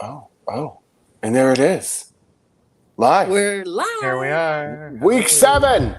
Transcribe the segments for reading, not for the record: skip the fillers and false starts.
Oh. And there it is. Live. We're live. Here we are. Week 7.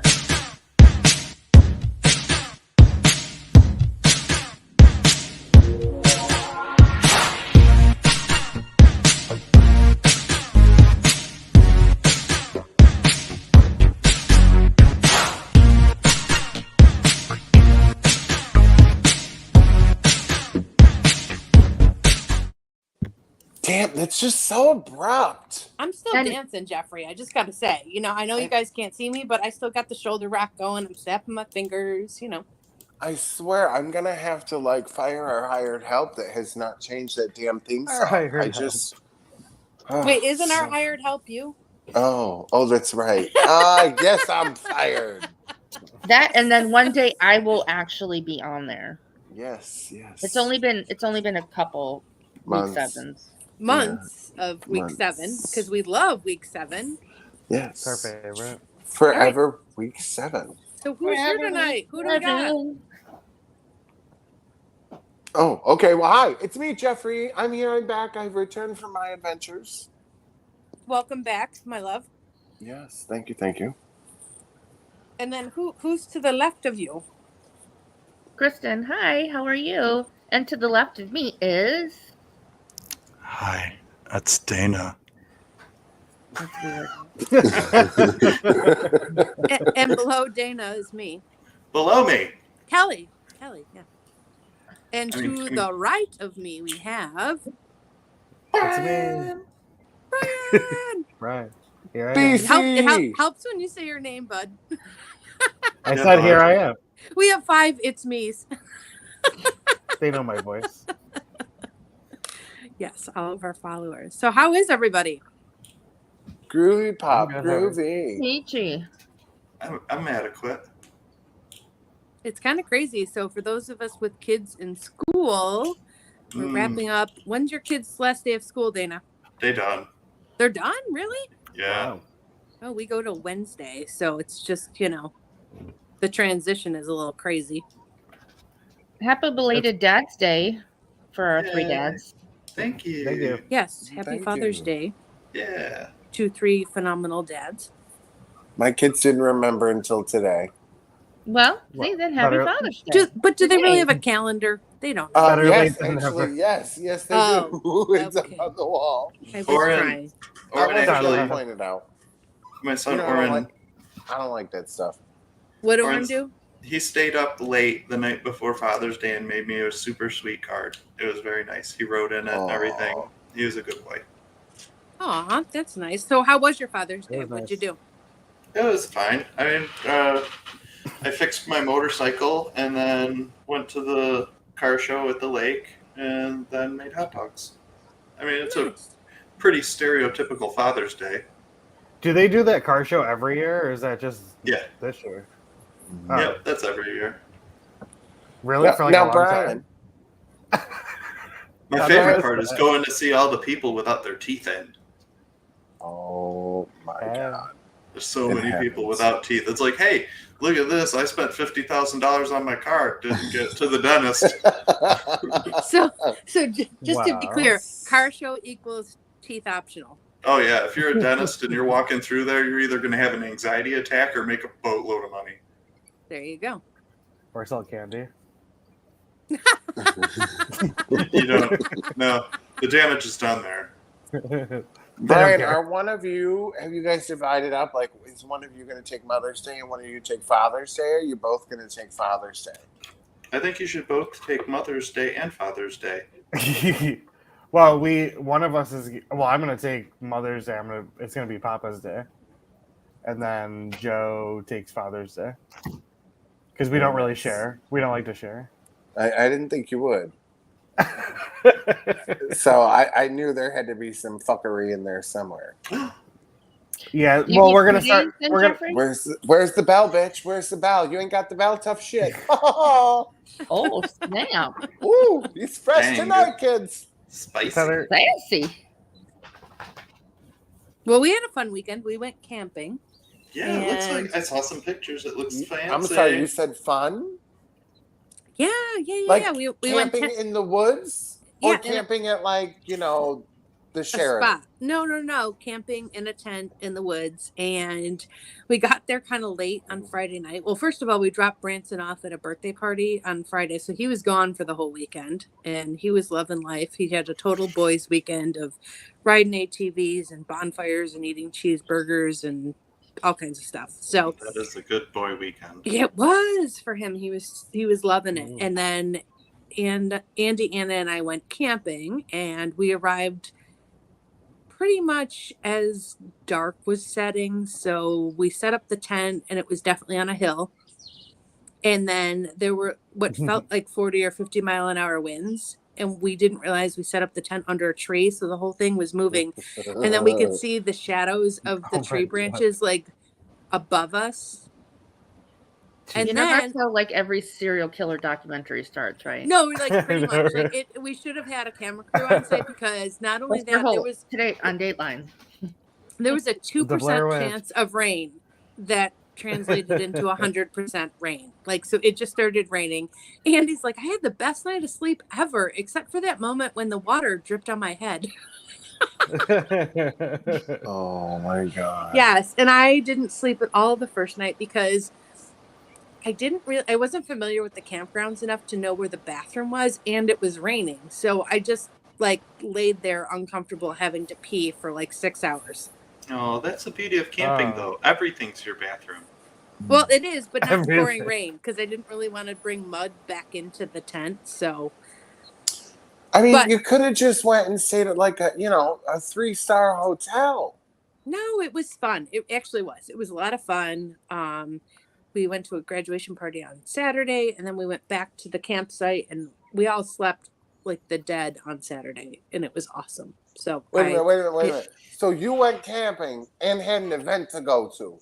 Damn, that's just so abrupt. I'm still dancing, Jeffrey. I just got to say, I know you guys can't see me, but I still got the shoulder rock going. I'm snapping my fingers, I swear, I'm going to have to, fire our hired help that has not changed that damn theme song. Wait, isn't our hired help you? Oh, that's right. I guess I'm fired. That, and then one day I will actually be on there. Yes. It's only been a couple Months. week sevens. Months of week 7, because we love week 7. Yes. It's our favorite. Forever right. Week 7. So who's here tonight? Who do we got? Oh, okay. Well, hi. It's me, Jeffrey. I'm here. I'm back. I've returned from my adventures. Welcome back, my love. Yes. Thank you. And then who's to the left of you? Kristen, hi. How are you? And to the left of me is... Hi, that's Dana. That's weird. and below Dana is me. Below me. Kelly, yeah. And to the right of me, we have... It's me. Brian! Right. Here I am. It helps when you say your name, bud. I said here I am. We have 5 it's me's. They know my voice. Yes, all of our followers. So how is everybody? Groovy pop, groovy. Peachy. I'm adequate. It's kind of crazy. So for those of us with kids in school, we're wrapping up. When's your kids' last day of school, Dana? They done. They're done? Really? Yeah. Wow. Oh, we go to Wednesday. So it's just, the transition is a little crazy. Happy belated Dad's Day for our 3 dads. Thank you. Thank you. Yes. Happy Father's Day. Yeah. To 3 phenomenal dads. My kids didn't remember until today. Well, see, then happy Father's Day. But do they really have a calendar? They don't. Yes, actually, yes, they do. It's up on the wall. I was trying. Oren actually pointed out. My son Oren. I don't like that stuff. What did Oren do? He stayed up late the night before Father's Day and made me a super sweet card. It was very nice. He wrote in it and everything. He was a good boy. Aw, that's nice. So how was your Father's Day? What'd you do? It was fine. I mean, I fixed my motorcycle and then went to the car show at the lake and then made hot dogs. I mean, it's a pretty stereotypical Father's Day. Do they do that car show every year, or is that just this year? Yep, that's every year. Really? For now, a long Brian. time? My favorite part is going to see all the people without their teeth in. Oh my God. There's so many people without teeth. It's like, hey, look at this. I spent $50,000 on my car. Didn't get to the dentist. So just to be clear, car show equals teeth optional. Oh, yeah. If you're a dentist and you're walking through there, you're either going to have an anxiety attack or make a boatload of money. There you go. Or sell candy. You don't. No, the damage is done there. Brian, have you guys divided up? Like, is one of you going to take Mother's Day and one of you take Father's Day? Or are you both going to take Father's Day? I think you should both take Mother's Day and Father's Day. Well, one of us is. Well, I'm going to take Mother's Day. It's going to be Papa's Day, and then Joe takes Father's Day because we don't really share. We don't like to share. I didn't think you would. So I knew there had to be some fuckery in there somewhere. Yeah, well, we're gonna start. Where's the bell, bitch? Where's the bell? You ain't got the bell. Tough shit. Oh snap! Ooh, he's fresh tonight, kids. Spicy. Fancy. Well, we had a fun weekend. We went camping. Yeah, it looks like I saw some pictures. It looks fancy. I'm sorry, you said fun? Yeah. Like we camping went in the woods? Or camping at The a Sheraton. spot. No, camping in a tent in the woods. And we got there kind of late on Friday night. Well, first of all, we dropped Branson off at a birthday party on Friday. So he was gone for the whole weekend and he was loving life. He had a total boys weekend of riding ATVs and bonfires and eating cheeseburgers and all kinds of stuff. So That is a good boy weekend. it was for him. He was loving it. And then Andy, Anna, and I went camping and we arrived pretty much as dark was setting. So we set up the tent and it was definitely on a hill. And then there were what felt like 40 or 50 mile an hour winds. And we didn't realize we set up the tent under a tree. So the whole thing was moving. And then we could see the shadows of the Oh my tree God. branches like above us. And You know, then that's how like every serial killer documentary starts, right? no, like pretty much like we should have had a camera crew on site because not only What's your that there hope was today on Dateline. there was a 2% Blair Witch. chance of rain that translated into 100% rain. Like, so it just started raining. Andy's like, I had the best night of sleep ever, except for that moment when the water dripped on my head. Oh my god. Yes. And I didn't sleep at all the first night because I wasn't familiar with the campgrounds enough to know where the bathroom was and it was raining. So I just like laid there uncomfortable having to pee for like 6 hours. Oh, that's the beauty of camping, though. Everything's your bathroom. Well, it is, but not Everything. pouring rain because I didn't really want to bring mud back into the tent. So I mean, But- you could have just went and stayed at like a 3-star hotel. no, it was fun. It actually was. It was a lot of fun. We went to a graduation party on Saturday and then we went back to the campsite and we all slept like the dead on Saturday and it was awesome. So Wait a minute. So you went camping and had an event to go to.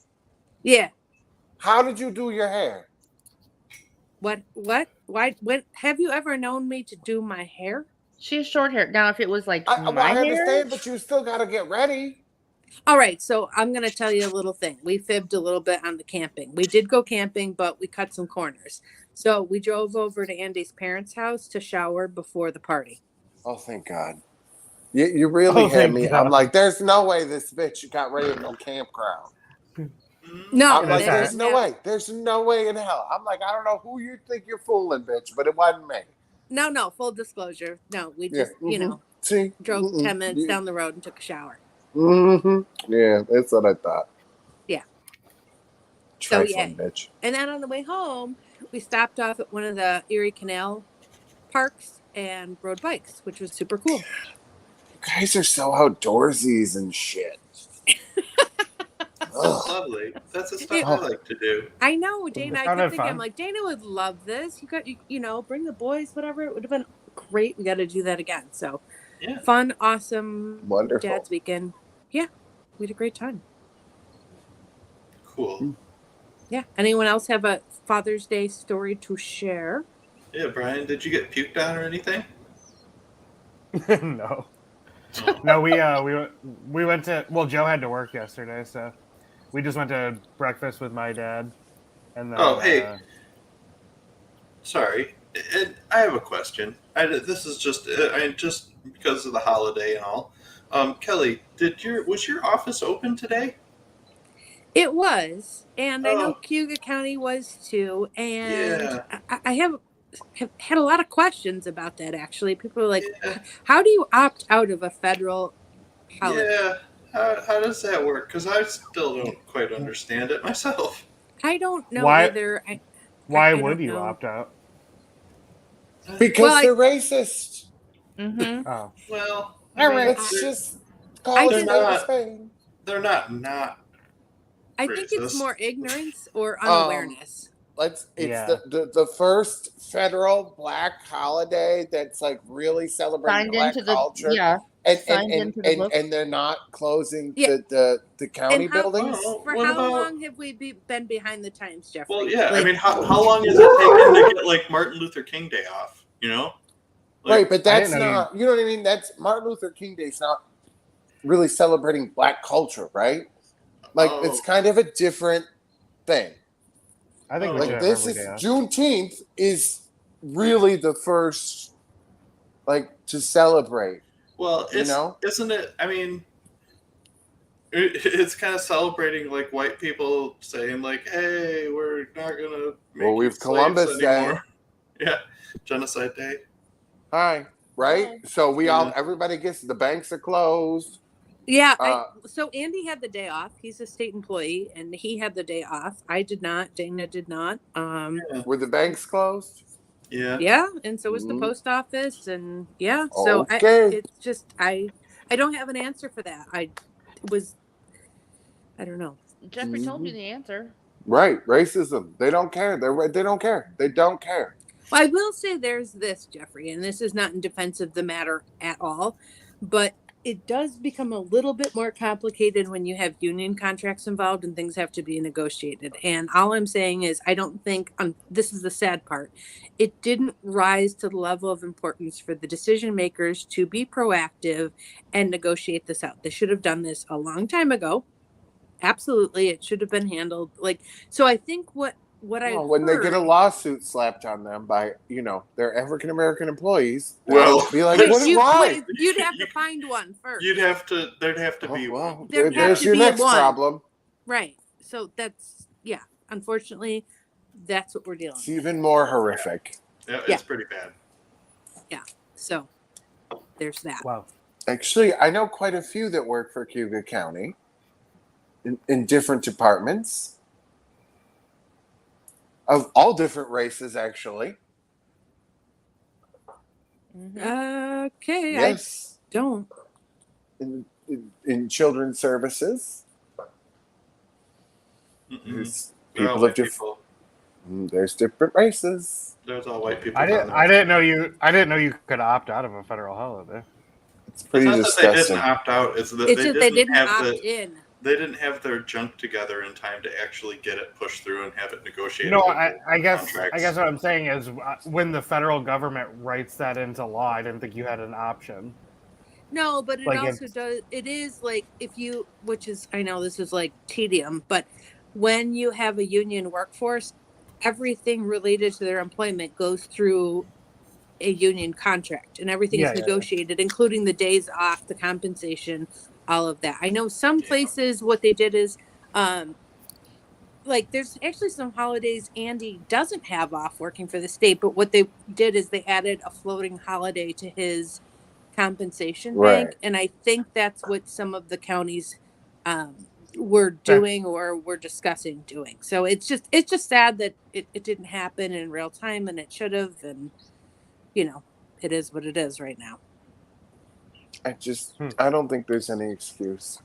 yeah. How did you do your hair? What? Why? When have you ever known me to do my hair? She's short hair. Now, if it was like I my hair, understand, but you still got to get ready. All right, so I'm going to tell you a little thing. We fibbed a little bit on the camping. We did go camping, but we cut some corners. So we drove over to Andy's parents' house to shower before the party. Oh, thank God. You really Oh, had thank me. God. I'm like, there's no way this bitch got ready to go campground. No, I'm like, that there's didn't no happen. way. There's no way in hell. I'm like, I don't know who you think you're fooling, bitch, but it wasn't me. No, full disclosure. No, we Yeah, just, you know, See? drove 10 minutes down the road and took a shower. Mm-hmm. Yeah, that's what I thought. Yeah. Trifling, yeah. bitch. And then on the way home, we stopped off at one of the Erie Canal parks and rode bikes, which was super cool. You guys are so outdoorsies and shit. That's Ugh. lovely. That's the stuff I like to do. I know, Dana. I Sounded kept thinking, fun. I'm like, Dana would love this. You got, you know, bring the boys, whatever. It would have been great. We got to do that again. So Yeah. fun, awesome Wonderful. dad's weekend. Yeah, we had a great time. Cool. Yeah. Anyone else have a Father's Day story to share? Yeah, Brian, did you get puked on or anything? No. Oh. No, we went to, well, Joe had to work yesterday, so we just went to breakfast with my dad, and then Oh, hey. Sorry. I have a question. This is just just because of the holiday and all. Kelly, was your office open today? It was, and I know Oh. Cayuga County was too. And Yeah. I have had a lot of questions about that. Actually, people are like, Yeah. "How do you opt out of a federal holiday?" Yeah. How does that work? Because I still don't quite understand it myself. I don't know Why- either. Why I would don't you know. opt out? Because Well, they're racist. Mm-hmm. Oh, Well, All right. Let's just call I it didn't- a spade. they're not. I think it's Racist. more ignorance or unawareness. It's Yeah. the first federal black holiday that's like really celebrating Signed black into the culture. signed into the book. And they're not closing Yeah. the county And how- buildings. Oh, For what how about- long have we been behind the times, Jeffrey? Well, yeah. I Like, mean, how long is it taking to get like Martin Luther King Day off? You know? Right, but that's didn't know not you know what I mean? That's Martin Luther King Day's not really celebrating black culture, right? Like Oh. it's kind of a different thing. I think we Like, should have This every is day off. Juneteenth is really the first like to celebrate. Well, You know? isn't it? I mean, it's kind of celebrating like white people saying like, "Hey, we're not gonna make Well, you we've slaves Columbus Day. anymore." Yeah, Genocide Day. Hi. Right? Oh. So we Yeah. everybody gets, the banks are closed. Yeah. Uh, So Andy had the day off. He's a state employee, and he had the day off. I did not. Dana did not. Were the banks closed? Yeah. Yeah, and so was the Mhm. post office, and yeah. So Okay. it's just I don't have an answer for that. I don't know. Jeffrey told you Mhm. the answer. Right. Racism. They don't care. They don't care. They don't care. Well, I will say there's this, Jeffrey, and this is not in defense of the matter at all, but it does become a little bit more complicated when you have union contracts involved and things have to be negotiated. And all I'm saying is, I don't think, this is the sad part, it didn't rise to the level of importance for the decision makers to be proactive and negotiate this out. They should have done this a long time ago. Absolutely. It should have been handled like, so I think what I Well, when they get a heard- lawsuit slapped on them by, their African American employees, Well, be like, Wait, what? Why? you'd have to find one first. There'd have to be Oh, one. well, There'd have there's to your be next one. problem. Right. So that's, yeah, unfortunately, that's what we're dealing It's with. even more horrific. Yeah, Yeah. it's pretty bad. So there's that. Wow. Actually, I know quite a few that work for Cayuga County in different departments of all different races, actually. Okay. Yes. I don't. In children's services. Mm-mm. There's They're all people white of different. people. There's different races. There's all white people. I down didn't. there. I didn't know you could opt out of a federal holiday. It's It's pretty not that they disgusting. didn't opt out. It's that It's just they didn't have opt in. They didn't have their junk together in time to actually get it pushed through and have it negotiated. No, with I the guess contracts. what I'm saying is when the federal government writes that into law, I didn't think you had an option. No, but it Like also does. It is like if you, which is, I know this is like tedium, but when you have a union workforce, everything related to their employment goes through a union contract, and everything Yeah, is yeah. negotiated, including the days off, the compensation, all of that. I know some places what they did is, like there's actually some holidays Andy doesn't have off working for the state, but what they did is they added a floating holiday to his compensation bank, Right. and I think that's what some of the counties were doing or were discussing doing. So it's just sad that it didn't happen in real time, and it should have, and it is what it is right now. I don't think there's any excuse.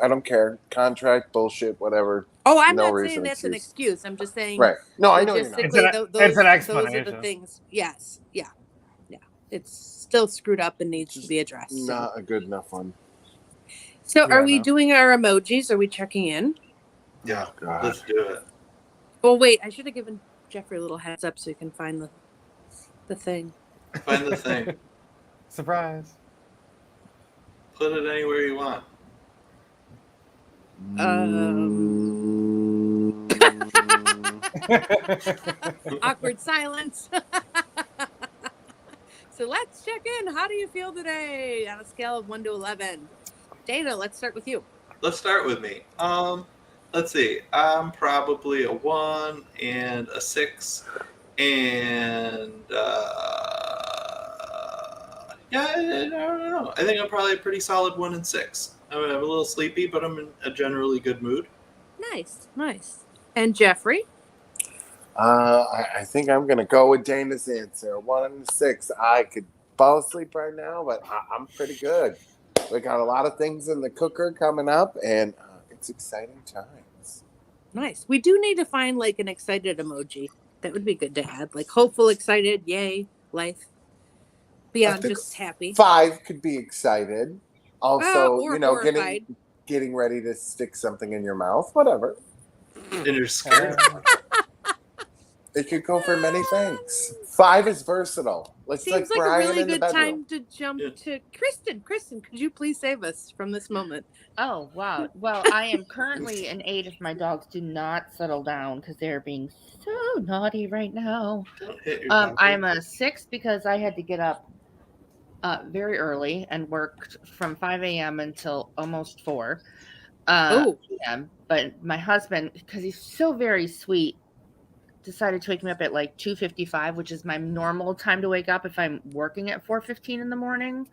I don't care. Contract, bullshit, whatever. Oh, I'm No not reason saying that's an excuse. excuse. I'm just saying Right. No, I know you're not. logistically, It's an those are the explanation. things. Yes. Yeah. It's still screwed up and needs to be addressed. So, Not a good enough one. so are Yeah, we no. doing our emojis? Are we checking in? Yeah, God. let's do it. Oh, wait, I should have given Jeffrey a little heads up so he can find the thing. Find the thing. Surprise. Put it anywhere you want. Awkward silence. So let's check in. How do you feel today on a scale of 1 to 11? Dana, let's start with you. Let's start with me. Let's see. I'm probably a 1 and a 6, and yeah, I don't know. I think I'm probably a pretty solid 1 and 6. I'm a little sleepy, but I'm in a generally good mood. Nice. And Jeffrey? I think I'm gonna go with Dana's answer. 1 and 6. I could fall asleep right now, but I'm pretty good. We got a lot of things in the cooker coming up, and it's exciting times. Nice. We do need to find like an excited emoji. That would be good to add. Like hopeful, excited, yay, life. Beyond think just happy. 5 could be excited. Also, Or getting ready to stick something in your mouth. Whatever. And you're scared. It could go for many things. 5 is versatile. Let's Seems like a Brian really in the good bedroom. time to jump to Kristen. Kristen, could you please save us from this moment? Oh, wow. Well, I am currently an 8 if my dogs do not settle down because they're being so naughty right now. Don't hit your I'm a 6 because I had to get up very early and worked from 5 a.m. until almost 4 Oh. p.m. But my husband, because he's so very sweet, decided to wake me up at like 2:55, which is my normal time to wake up if I'm working at 4:15 in the morning.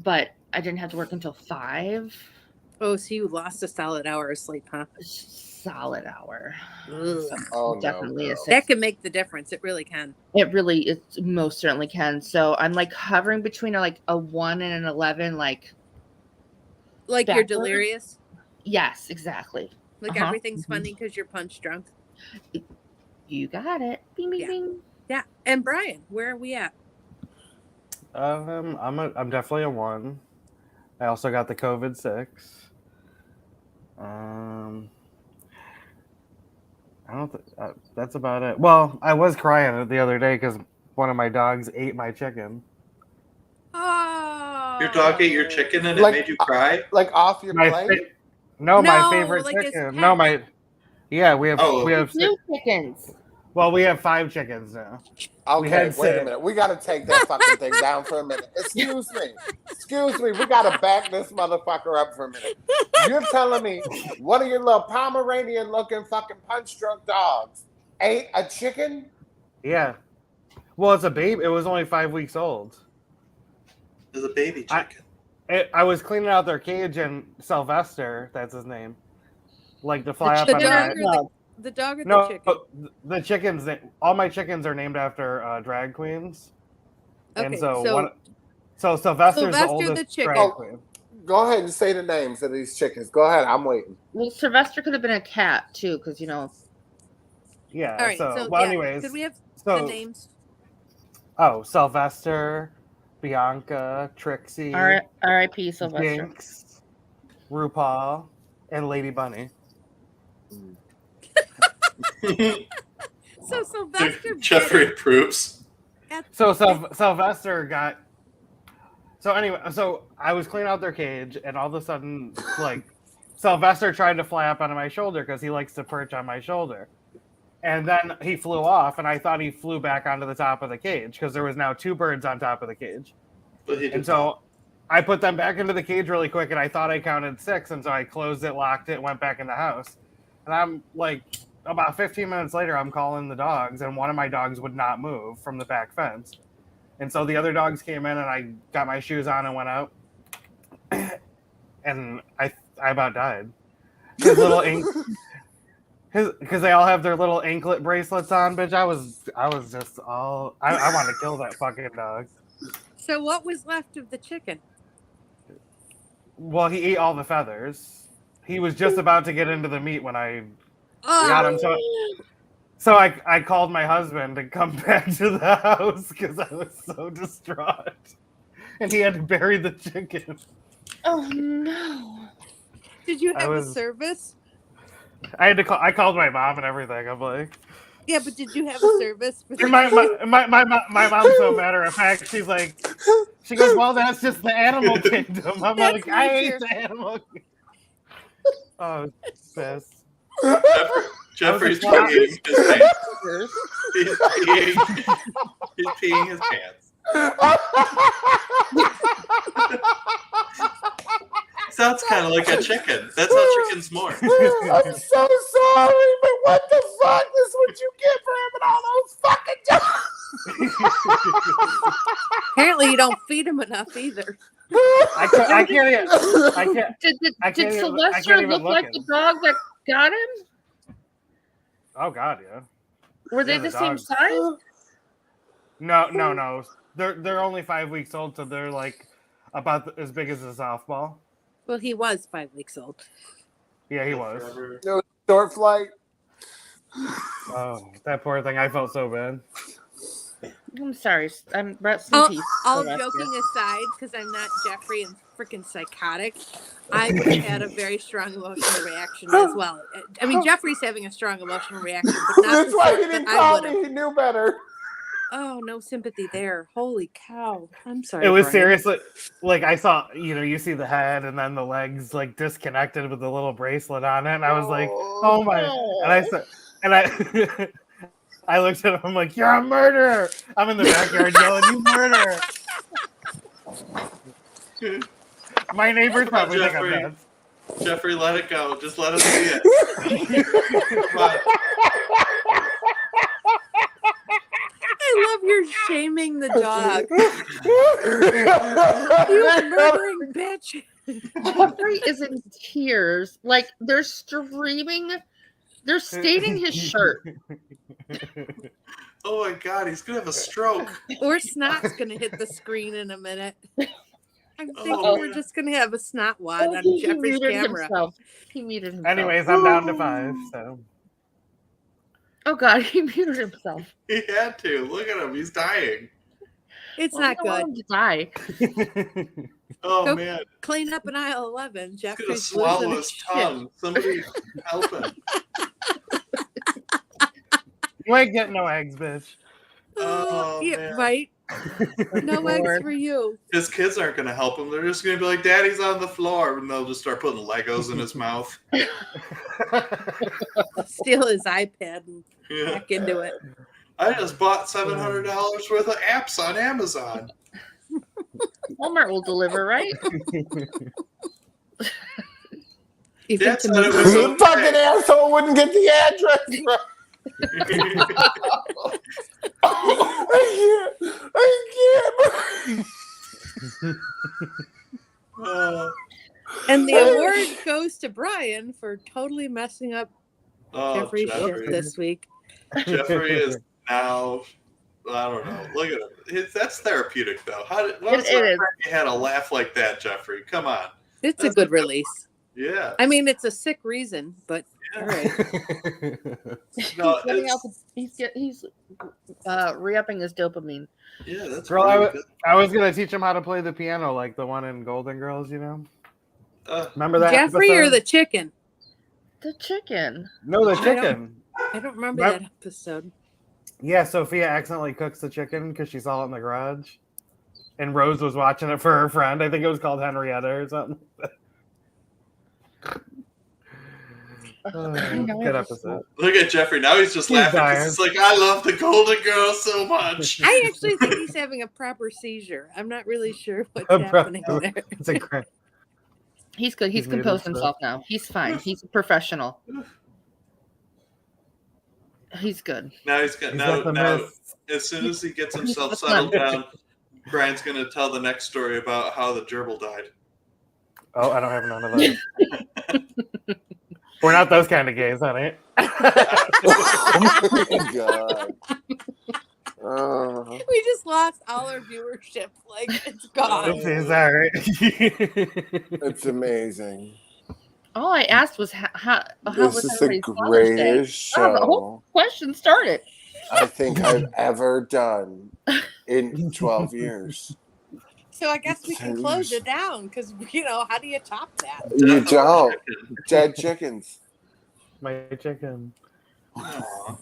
But I didn't have to work until 5. Oh, so you lost a solid hour of sleep, huh? Solid hour. Ugh. So Oh, no, definitely no. a 6. That can make the difference. It really can. It most certainly can. So I'm like hovering between like a 1 and an 11. Like Like you're Backwards? delirious. yes, exactly. Like Uh-huh. everything's Mhm. funny because you're punch drunk. You got it. Bing bing Yeah. bing. Yeah. And Brian, where are we at? I'm definitely a 1. I also got the COVID 6. I don't. That's about it. Well, I was crying the other day because one of my dogs ate my chicken. Oh. Your dog ate your chicken and it Like- made you cry? Like off your My plate? No, my No, favorite like his chicken. pet. No, my. Yeah, we have. Oh. We have. New chickens. Well, we have 5 chickens now. Okay, had wait a 6. minute. We gotta take that fucking thing down for a minute. Excuse me. We gotta back this motherfucker up for a minute. You're telling me one of your little Pomeranian looking fucking punch drunk dogs ate a chicken? Yeah. Well, it's a baby. It was only 5 weeks old. It's a baby chicken. I was cleaning out their cage, and Sylvester, that's his name, like to fly up The on dog my. or the dog or the No, chicken? the chickens. All my chickens are named after drag queens, and Okay, so so Sylvester's the Sylvester oldest the chicken. drag queen. Go ahead and say the names of these chickens. Go ahead. I'm waiting. Well, Sylvester could have been a cat too, because Yeah. all right. so, So, well, yeah, anyways, could we have so the names? Sylvester, Bianca, Trixie, R.I.P. Sylvester. Jinx, RuPaul, and Lady Bunny. So Sylvester. Jeffrey approves. So Sylvester got. So anyway, so I was cleaning out their cage, and all of a sudden, like, Sylvester tried to fly up onto my shoulder because he likes to perch on my shoulder, and then he flew off, and I thought he flew back onto the top of the cage because there was now 2 birds on top of the cage, But he and did so I put them back into the cage really quick, and I thought I counted 6, and so I closed it, locked it, went back in the house, and I'm like, about 15 minutes later, I'm calling the dogs, and one of my dogs would not move from the back fence. And so the other dogs came in, and I got my shoes on and went out, and I about died. His little because they all have their little anklet bracelets on, bitch. I was just all I want to kill that fucking dog. So what was left of the chicken? Well, he ate all the feathers. He was just about to get into the meat when I Oh, got him. So I called my husband to come back to the house because I was so distraught, and he had to bury the chicken. Oh no! did you I have a was- service? I had to call. I called my mom and everything. I'm like, Yeah, but did you have a service? For and my mom's so matter of fact. She's like, she goes, well, that's just the animal kingdom. I'm That's like, I hate nature. the animal kingdom. Oh, pissed. Jeffrey's I was peeing his pants. He's peeing his pants. Sounds kind of like a chicken. That's how chickens more. I'm so sorry, but what the fuck is what you get for having all those fucking dogs? Apparently, you don't feed him enough either. I can't. I can't. Did I can't even- I Sylvester can't even look look like at the him. dog that got him? Oh God, yeah. Were they Yeah, the the same dogs. size? No. They're only 5 weeks old, so they're like about as big as a softball. Well, he was 5 weeks old. Yeah, he was. Forever. Short flight. Oh, that poor thing. I felt so bad. I'm sorry. I'm rest in peace. All Sylvester. joking aside, because I'm not Jeffrey and freaking psychotic, I would have had a very strong emotional reaction as well. I mean, Jeffrey's having a strong emotional reaction, but not That's the why sort he didn't that I call would have. me. He knew better. Oh, no sympathy there. Holy cow. I'm sorry. It was Brian. seriously like I saw, you see the head and then the legs like disconnected with the little bracelet on it, and I was like, oh my! And I said, and I, I looked at him. I'm like, you're a murderer! I'm in the backyard yelling, you murderer! My neighbors probably think I'm Jeffrey. nuts. Jeffrey, let it go. Just let us see it. Come on. I love your shaming the dog. You murdering bitch. Jeffrey is in tears. Like they're streaming. They're staining his shirt. Oh my god, he's gonna have a stroke. Or snot's gonna hit the screen in a minute. I'm thinking Oh, we're yeah. just gonna have a snot wad on He Jeffrey's muted camera. himself. He muted himself. Anyways, I'm down to 5. So Oh God, he muted himself. He had to. Look at him. He's dying. It's Well, I not don't want good. him to die. Oh Go- man, Clean up in aisle 11. he's gonna Jeffrey's swallow losing his shit. tongue. Somebody help him. you ain't getting no eggs, bitch. Oh, yeah, man. right. No eggs Lord. for you. His kids aren't gonna help him. They're just gonna be like, "Daddy's on the floor," and they'll just start putting Legos in his mouth. Steal his iPad and Yeah. back into it. I just bought $700 worth of apps on Amazon. Walmart will deliver, right? You Dad think said the it was You okay. fucking asshole wouldn't get the address. I can't. Oh, And the award goes to Brian for totally messing up oh, Jeffrey's Jeffrey. shit this week. Jeffrey is now. I don't know. Look at him. That's therapeutic, though. When was It the last is. time you had a laugh like that, Jeffrey? Come on. It's a That's good a- release. Yeah. I mean, it's a sick reason, but all right. No, He's re-upping his dopamine. yeah, that's Girl, really good. I was gonna teach him how to play the piano, like the one in Golden Girls. You know, remember that? Jeffrey or episode? the chicken? The chicken. No, the I don't- chicken. I don't remember Nope. that episode. Yeah, Sophia accidentally cooks the chicken because she saw it in the garage, and Rose was watching it for her friend. I think it was called Henrietta or something. Good episode. Look at Jeffrey. Now he's just He's laughing dying. because it's like, I love the Golden Girls so much. I actually think he's having a proper seizure. I'm not really sure what's A happening proper- there. It's a great. He's good. He's He's muted composed himself. himself now. He's fine. He's a professional. He's good. Now he's got He's now, got the now mist. as soon as he gets himself settled down, Brian's gonna tell the next story about how the gerbil died. Oh, I don't have none of those. We're not those kind of gays, honey. Oh my god. We just lost all our viewership. Like it's gone. Oopsie, sorry. It's amazing. All I asked was how This was is the everybody's Father's Day? greatest Oh, the show whole question started. I think I've ever done in 12 years. So I guess we can close it down because how do you top that? You don't. Dead chickens. My chicken. Aw.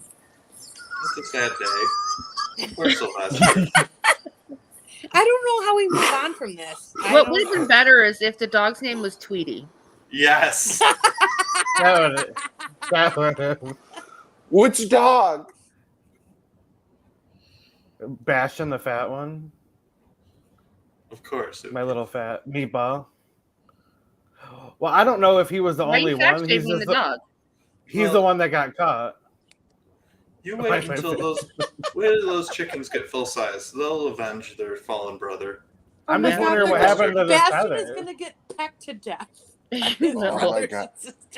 It's a sad day. We're Sylvester. I don't know how we move on from this. I What don't- would have been better is if the dog's name was Tweety. Yes. That would Which dog? Bastion, the fat one. Of course. My little fat meatball. Well, I don't know if he was the Why are only you one. fact shaming the dog? He's the one that got caught. You wait until those chickens get full size. They'll avenge their fallen brother. I'm my just God, wondering what look, happened to the Bastion is feather. gonna get pecked to death. Oh my God.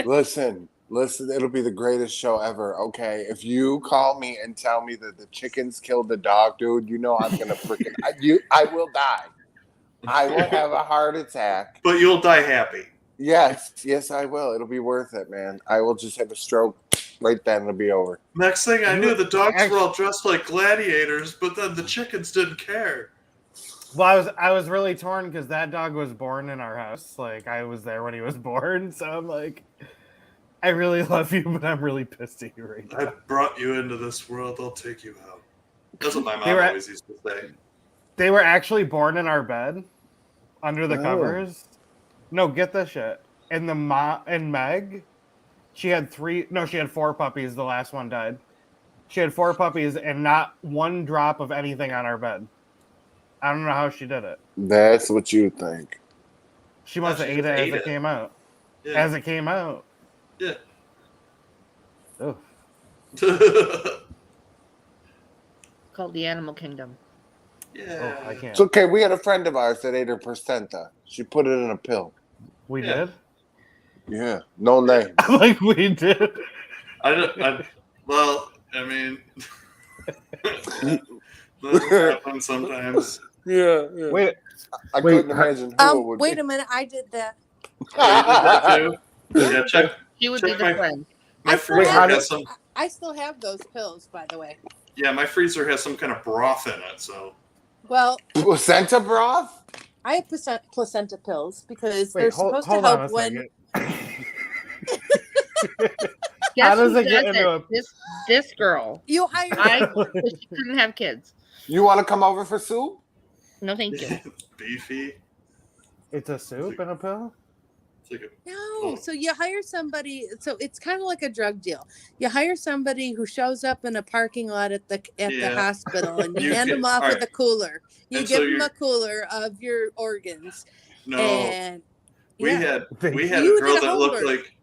Listen, it'll be the greatest show ever. Okay, if you call me and tell me that the chickens killed the dog, dude, you know I'm gonna freaking I will die. I will have a heart attack. But you'll die happy. Yes, I will. It'll be worth it, man. I will just have a stroke right then. It'll be over. Next thing I knew, the dogs were all dressed like gladiators, but then the chickens didn't care. Well, I was really torn because that dog was born in our house. Like I was there when he was born, so I'm like, I really love you, but I'm really pissed at you right now. I brought you into this world. I'll take you out. That's what my They mom were- always used to say. They were actually born in our bed, under the Oh. covers. No, get this shit. And and Meg, she had 4 puppies. The last one died. She had 4 puppies and not one drop of anything on our bed. I don't know how she did it. That's what you think. She must have she ate it just as ate it it. came out. Yeah. As it came out. Yeah. Oh. Called the Animal Kingdom. Yeah. Oh, I can't. It's okay. We had a friend of ours that ate her placenta. She put it in a pill. We Yeah. did? Yeah, no name. Like we did. Well, I mean, that happens sometimes. Yeah. Wait, I wait, couldn't imagine who it would Wait be. a minute, I did that. You did that too? Yeah, check. She would Check be the friend. My I still freezer how has did- some. I still have those pills, by the way. Yeah, my freezer has some kind of broth in it. So Well, Placenta broth? I have placenta pills because wait, they're hold supposed to on a help when. second. Guess How does who it get does into it? This girl. You hire She couldn't have kids. You want to come over for soup? No, thank you. beefy. It's a soup and a pill? It's like a, No, so you hire somebody. So it's kind of like a drug deal. You hire somebody who shows up in a parking lot at the Yeah. hospital, and you You hand can- them off all with right. a cooler. You And give so them you're- a cooler of your organs, no. and We yeah. had Thank we had you. a girl You did a that looked homework. like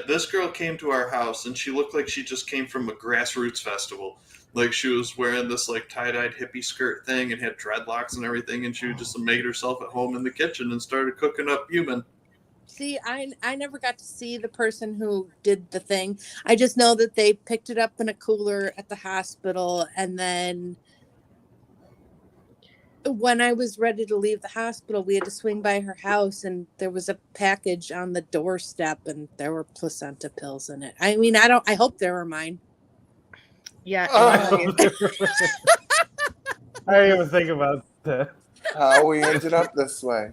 this girl came to our house and she looked like she just came from a grassroots festival. Like she was wearing this like tie-dyed hippie skirt thing and had dreadlocks and everything, and she just made herself at home in the kitchen and started cooking up human. See, I never got to see the person who did the thing. I just know that they picked it up in a cooler at the hospital, and then when I was ready to leave the hospital, we had to swing by her house, and there was a package on the doorstep, and there were placenta pills in it. I mean, I hope they were mine. Yeah. Oh. I didn't even think about that. How we ended up this way.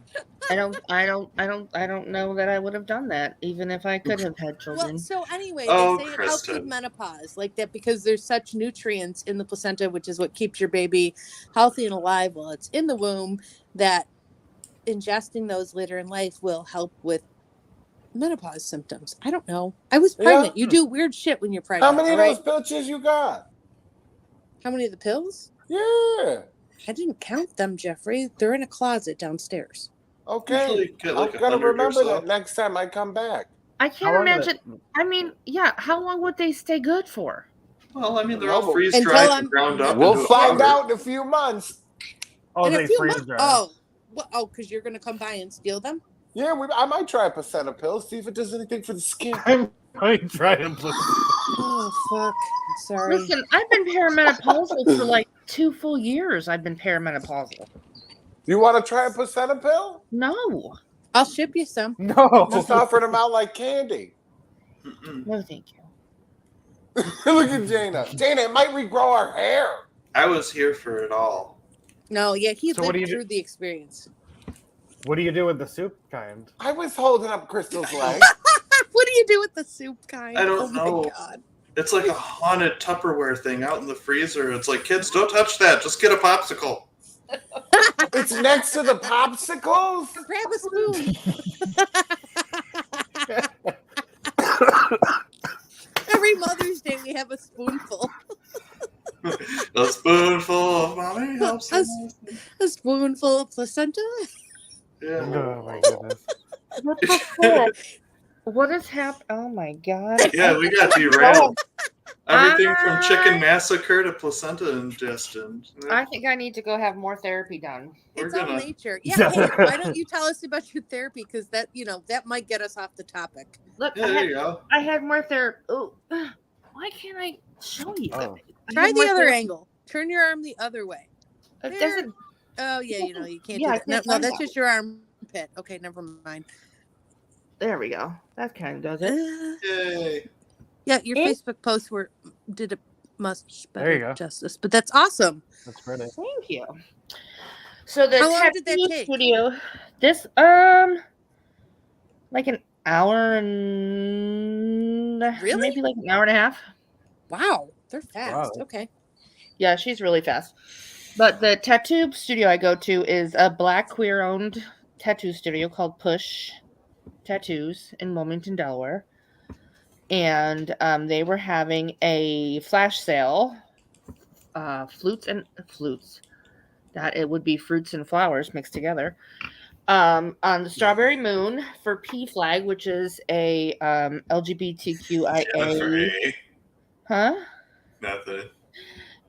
I don't know that I would have done that, even if I could have had children. Well, so anyway, Oh, they say it helps with Kristen. menopause, like that, because there's such nutrients in the placenta, which is what keeps your baby healthy and alive while it's in the womb, that ingesting those later in life will help with menopause symptoms. I don't know. I was Yeah? pregnant. You do weird shit when you're pregnant. How many of all those right? bitches you got? How many of the pills? Yeah. I didn't count them, Jeffrey. They're in a closet downstairs. Okay. Usually get like I'm gonna 100 or remember so. that next time I come back. I How can't long did imagine. I mean, yeah, how long would they stay good for? Well, I mean, they're No, all but- freeze Until dried I'm- and ground up. We'll into a find powder. out in a few months. Oh, In a they few freeze months. dry. Oh, well, because you're gonna come by and steal them. Yeah, I might try a placenta pill, see if it does anything for the skin. I might try to put. Oh fuck! Sorry. Listen, I've been perimenopausal for like 2 full years. I've been perimenopausal. You want to try a placenta pill? No, I'll ship you some. No. Just offered them out like candy. Mm-mm. no, thank you. Look at Jana. Jana, it might regrow our hair. I was here for it all. No, yeah, he So what do lived you do- through the experience. What do you do with the soup kind? I was holding up Crystal's leg. What do you do with the soup kind? I don't oh know. My God. It's like a haunted Tupperware thing out in the freezer. It's like, kids, don't touch that. Just get a popsicle. It's next to the popsicles. Grab a spoon. Every Mother's Day, we have a spoonful. A spoonful of mommy helps. A spoonful of placenta. Yeah. Oh my goodness. What the fuck? What has happened? Oh my god. Yeah, we got derailed. Everything from chicken massacre to placenta ingestion. I think I need to go have more therapy done. We're It's all gonna. nature. Yeah. Hey, why don't you tell us about your therapy? Because that, that might get us off the topic. Look, Yeah, there you go. I had more therapy. Oh, why can't I show you? Oh. I Try had the more other therapy. angle. Turn your arm the other way. It doesn't. Oh yeah, you can't Yeah, I do that. No, can't no, find that's that. just your armpit. Okay, never mind. There we go. That kind of does it. Yay. Yeah, your Eh? Facebook posts did a much There you better go. justice, but that's awesome. That's pretty. Thank you. So the How long did that tattoo take? studio, this like an hour and Really? maybe like an hour and a half. Wow, they're fast. Wow. Okay. Yeah, she's really fast. But the tattoo studio I go to is a Black queer-owned tattoo studio called Push Tattoos in Wilmington, Delaware. And they were having a flash sale, flutes. That it would be fruits and flowers mixed together. On the Strawberry Moon for P Flag, which is a LGBTQIA, Jeffrey. huh? Nothing.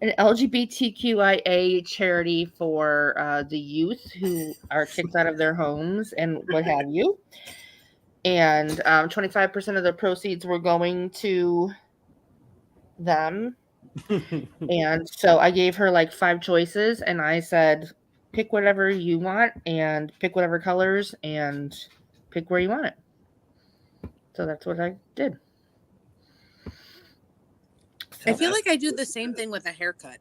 An LGBTQIA charity for the youth who are kicked out of their homes and what have you. And 25% of the proceeds were going to them. And so I gave her like 5 choices, and I said, pick whatever you want and pick whatever colors and pick where you want it. So that's what I did. I feel like I do the same thing with a haircut,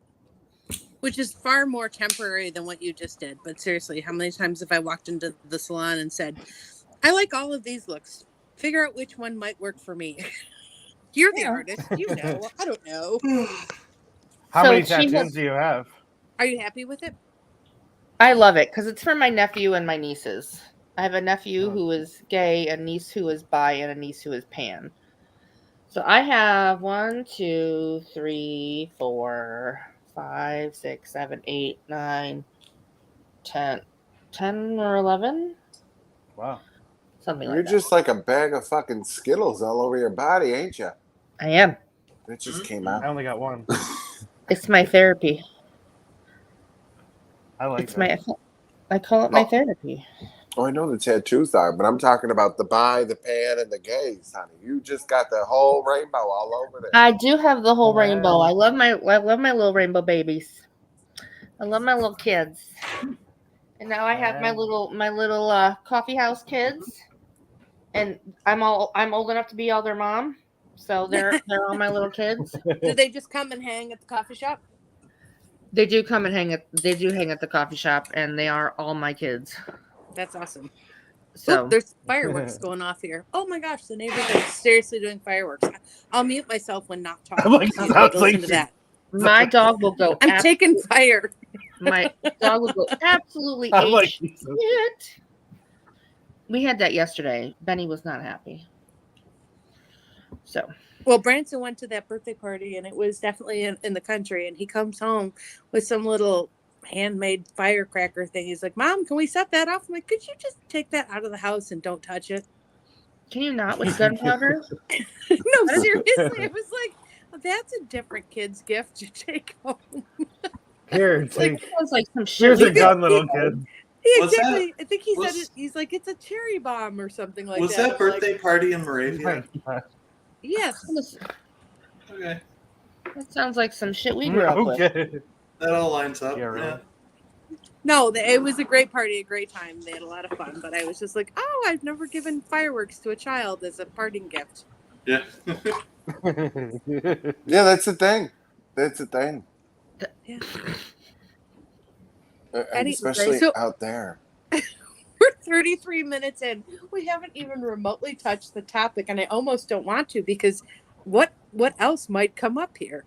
which is far more temporary than what you just did. But seriously, how many times have I walked into the salon and said, I like all of these looks. Figure out which one might work for me. You're the Yeah. artist. You know. I don't know. How So many she tattoos has- do you have? Are you happy with it? I love it because it's for my nephew and my nieces. I have a nephew Oh. who is gay, a niece who is bi, and a niece who is pan. So I have 1, 2, 3, 4, 5, 6, 7, 8, 9, 10 or 11, Wow. something You're like that. just like a bag of fucking Skittles all over your body, ain't you? I am. It just came I out. only got one. It's my therapy. I like It's that. I call it my Oh. therapy. Oh, I know the tattoos are, but I'm talking about the bi, the pan, and the gays, honey. You just got the whole rainbow all over there. I do have the whole Wow. rainbow. I love my little rainbow babies. I love my little kids. And now I have my Wow. little coffee house kids. And I'm old enough to be all their mom. So they're all my little kids. Do they just come and hang at the coffee shop? They do hang at the coffee shop, and they are all my kids. That's awesome. So Oop, there's fireworks going off here. Oh my gosh, the neighbors are seriously doing fireworks. I'll mute myself when not talking. I'm like, so you sounds can listen like to she- that. my dog will go I'm taking fire. my dog will go absolutely I'm like, shit. We had that yesterday. Benny was not happy. So Well, Branson went to that birthday party, and it was definitely in the country. And he comes home with some little handmade firecracker thing. He's like, "Mom, can we set that off?" I'm like, "Could you just take that out of the house and don't touch it?" can you not with gunpowder? No, seriously, it was like, that's a different kid's gift to take home. here, It's like, take. it sounds like some shit. Here's a we gun, did. little kid. Yeah, Was that- exactly. I think he said was- it. He's like, it's a cherry bomb or something like Was that. that I'm like, birthday party in Moravia? yes. Okay. That sounds like some shit we grew up with. Okay. That all lines up. Yeah, really. Yeah. No, it was a great party, a great time. They had a lot of fun. But I was just like, oh, I've never given fireworks to a child as a parting gift. Yeah. Yeah, that's the thing. That's the thing. Yeah. And especially so- out there. We're 33 minutes in. We haven't even remotely touched the topic, and I almost don't want to because what else might come up here?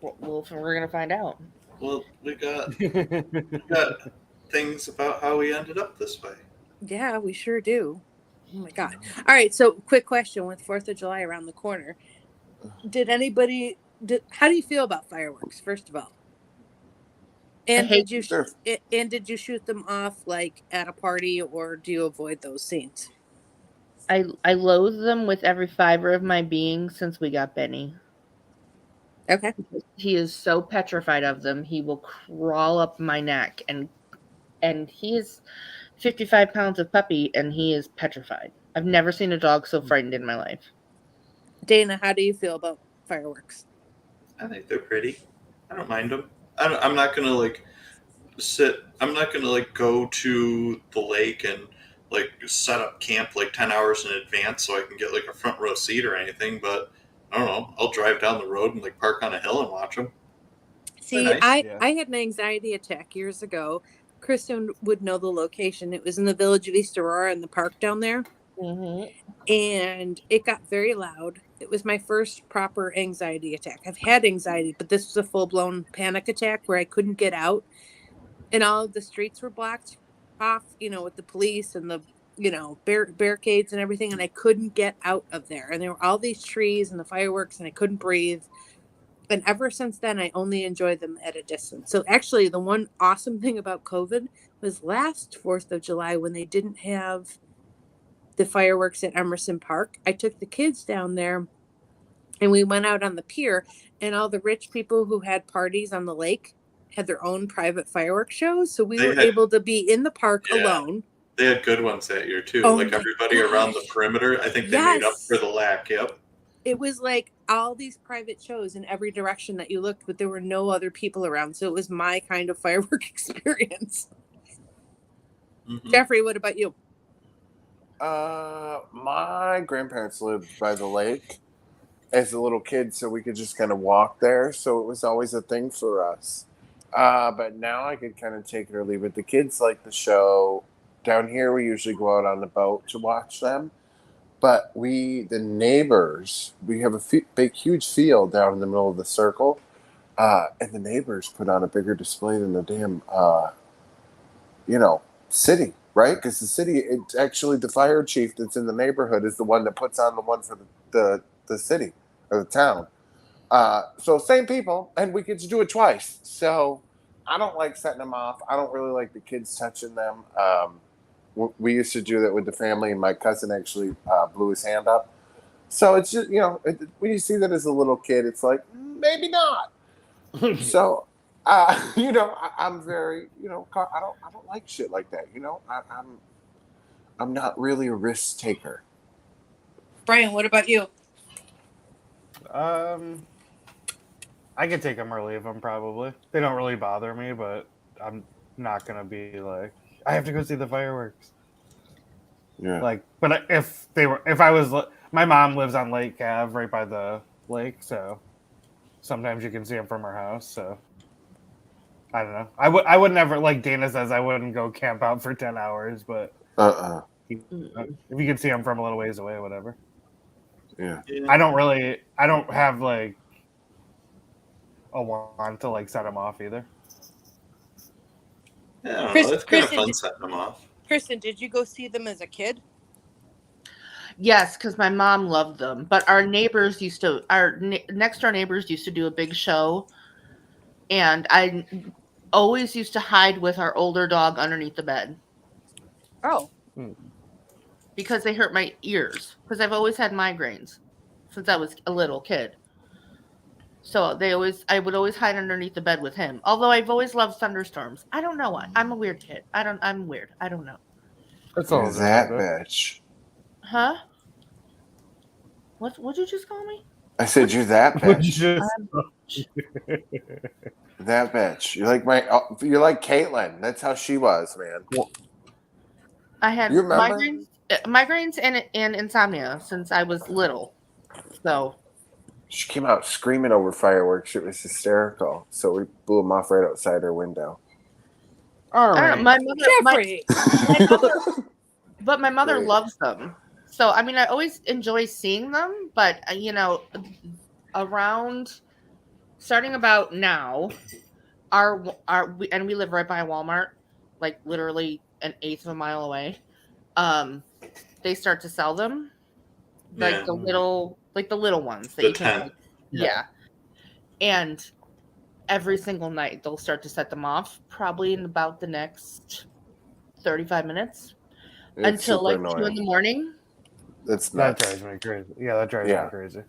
Well, we're gonna find out. Well, we got things about how we ended up this way. Yeah, we sure do. Oh my god! All right, so quick question: with 4th of July around the corner, how do you feel about fireworks? First of all, and hate did you shoot them off like at a party, or do you avoid those scenes? I loathe them with every fiber of my being since we got Benny. Okay. He is so petrified of them. He will crawl up my neck, and he is 55 pounds of puppy, and he is petrified. I've never seen a dog so frightened in my life. Dana, how do you feel about fireworks? I think they're pretty. I don't mind them. I'm not gonna like sit. I'm not gonna like go to the lake and like set up camp like 10 hours in advance so I can get like a front row seat or anything. But I don't know. I'll drive down the road and like park on a hill and watch them. See, Nice. I had an anxiety attack years ago. Kristen would know the location. It was in the village of East Aurora in the park down there. Mm-hmm. And it got very loud. It was my first proper anxiety attack. I've had anxiety, but this was a full-blown panic attack where I couldn't get out. And all of the streets were blocked off, with the police and the, barricades and everything. And I couldn't get out of there. And there were all these trees and the fireworks and I couldn't breathe. And ever since then, I only enjoy them at a distance. So actually, the one awesome thing about COVID was last 4th of July when they didn't have the fireworks at Emerson Park. I took the kids down there and we went out on the pier, and all the rich people who had parties on the lake had their own private fireworks shows. So we They were had- able to be in the park Yeah. alone. They had good ones that year too. Oh like my everybody around the gosh. perimeter. I think they made up Yes. for the lack. Yep. It was like all these private shows in every direction that you looked, but there were no other people around. So it was my kind of firework experience. Mhm. Jeffrey, what about you? My grandparents lived by the lake as a little kid, so we could just kind of walk there. So it was always a thing for us. But now I could kind of take it or leave it. The kids like the show. Down here, we usually go out on the boat to watch them. But the neighbors, we have a big, huge field down in the middle of the circle. And the neighbors put on a bigger display than the damn, city, right? Because the city, it's actually the fire chief that's in the neighborhood is the one that puts on the one for the city or the town. So same people, and we get to do it twice. So I don't like setting them off. I don't really like the kids touching them. We used to do that with the family, and my cousin actually blew his hand up. So it's just, when you see that as a little kid, it's like, maybe not. So, I'm very, I don't like shit like that. I'm not really a risk taker. Brian, what about you? I could take them or leave them probably. They don't really bother me, but I'm not gonna be like, I have to go see the fireworks. Yeah. Like, but my mom lives on Lake Ave, right by the lake, so sometimes you can see them from her house. So I don't know. I would never, like Dana says, I wouldn't go camp out for 10 hours, but if you can see them from a little ways away, whatever. Yeah. Yeah. I don't have like a wand to like set them off either. Yeah, I don't Chris- know. It's kind of Kristen, fun setting them off. Kristen, did you go see them as a kid? Yes, because my mom loved them. But our neighbors next door neighbors used to do a big show, and I always used to hide with our older dog underneath the bed Oh. because they hurt my ears. Because I've always had migraines since I was a little kid. So I would always hide underneath the bed with him. Although I've always loved thunderstorms. I don't know why. I'm a weird kid. I'm weird. I don't know. That's all. Is that bitch? Huh? What'd you just call me? I said you're that bitch. Just, That bitch. You're like Caitlin. That's how she was, man. I had You remember? migraines and insomnia since I was little. So She came out screaming over fireworks. It was hysterical. So we blew them off right outside her window. all I don't know. right. Jeffrey. But my mother Great. loves them. So I mean, I always enjoy seeing them. But around starting about now, we live right by a Walmart, like literally an eighth of a mile away. They start to sell them, like Yeah. the little ones that The you can. 10. Yeah. And every single night they'll start to set them off, probably in about the next 35 minutes It's until super like annoying. 2 in the morning. That's That nuts. drives me crazy. Yeah, that drives Yeah. me crazy.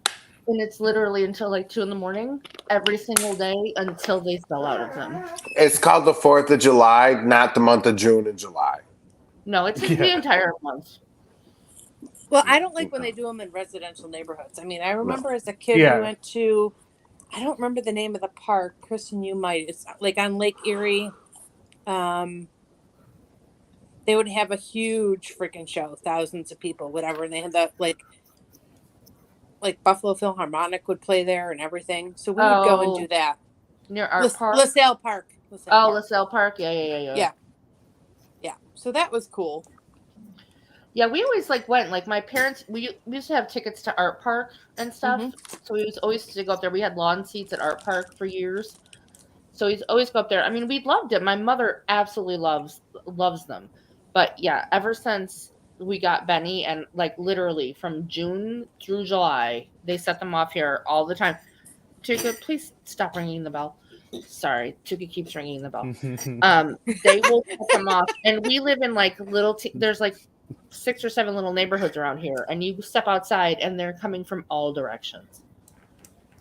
And it's literally until like 2 in the morning every single day until they sell out of them. It's called the 4th of July, not the month of June and July. No, it's the Yeah. entire month. Well, I don't like when they do them in residential neighborhoods. I mean, I remember as a kid Yeah. we went to, I don't remember the name of the park. Kristen, you might. It's like on Lake Erie. They would have a huge freaking show, thousands of people, whatever. And they had that like Buffalo Philharmonic would play there and everything. So we would go and do that. Near our park. LaSalle Park. LaSalle Park. Yeah. Yeah. So that was cool. Yeah, we always went. Like my parents, we used to have tickets to Art Park and stuff. So we always to go up there. We had lawn seats at Art Park for years. So we always go up there. I mean, we loved it. My mother absolutely loves them. But yeah, ever since we got Benny, and like literally from June through July, they set them off here all the time. Jacob, please stop ringing the bell. Sorry, Tuki keeps ringing the bell. They will cut them off, and we live in like there's like 6 or 7 little neighborhoods around here, and you step outside and they're coming from all directions.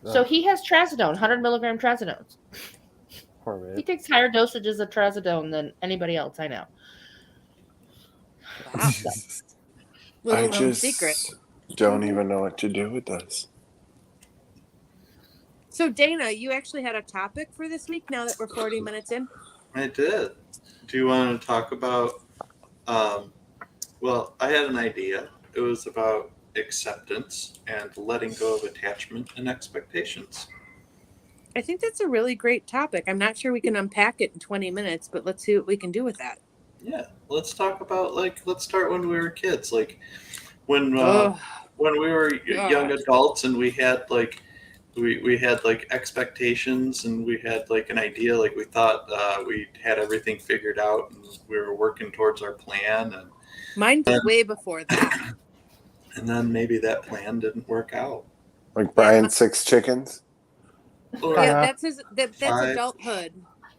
So he has trazodone, 100 milligram trazodone. Poor He babe. takes higher dosages of trazodone than anybody else I know. Wow. Little I known just secret. don't even know what to do with this. So Dana, you actually had a topic for this week now that we're 40 minutes in? I did. Do you want to talk about? Well, I had an idea. It was about acceptance and letting go of attachment and expectations. I think that's a really great topic. I'm not sure we can unpack it in 20 minutes, but let's see what we can do with that. Yeah, let's talk about let's start when we were kids, when Oh, when we were God. young adults and we had we had expectations and we had an idea, we thought we had everything figured out and we were working towards our plan, mine was way before that. and then maybe that plan didn't work out. Like Brian's 6 chickens. Or Yeah, that's Five. adulthood,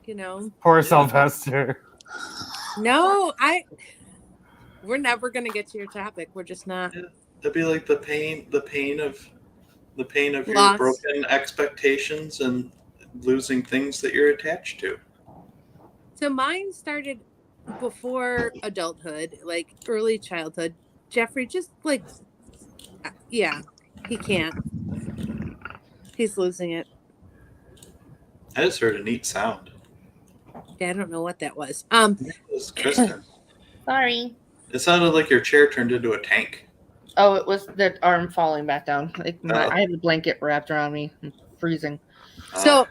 you know. Poor Sylvester. No, we're never gonna get to your topic. We're just not. that'd be like the pain of your Loss. broken expectations and losing things that you're attached to. So mine started before adulthood, like early childhood. Jeffrey, just yeah, he can't. He's losing it. I just heard a neat sound. Yeah, I don't know what that was. It was Kristen. Sorry. It sounded like your chair turned into a tank. Oh, it was the arm falling back down. Oh. I have a blanket wrapped around me. I'm freezing. So,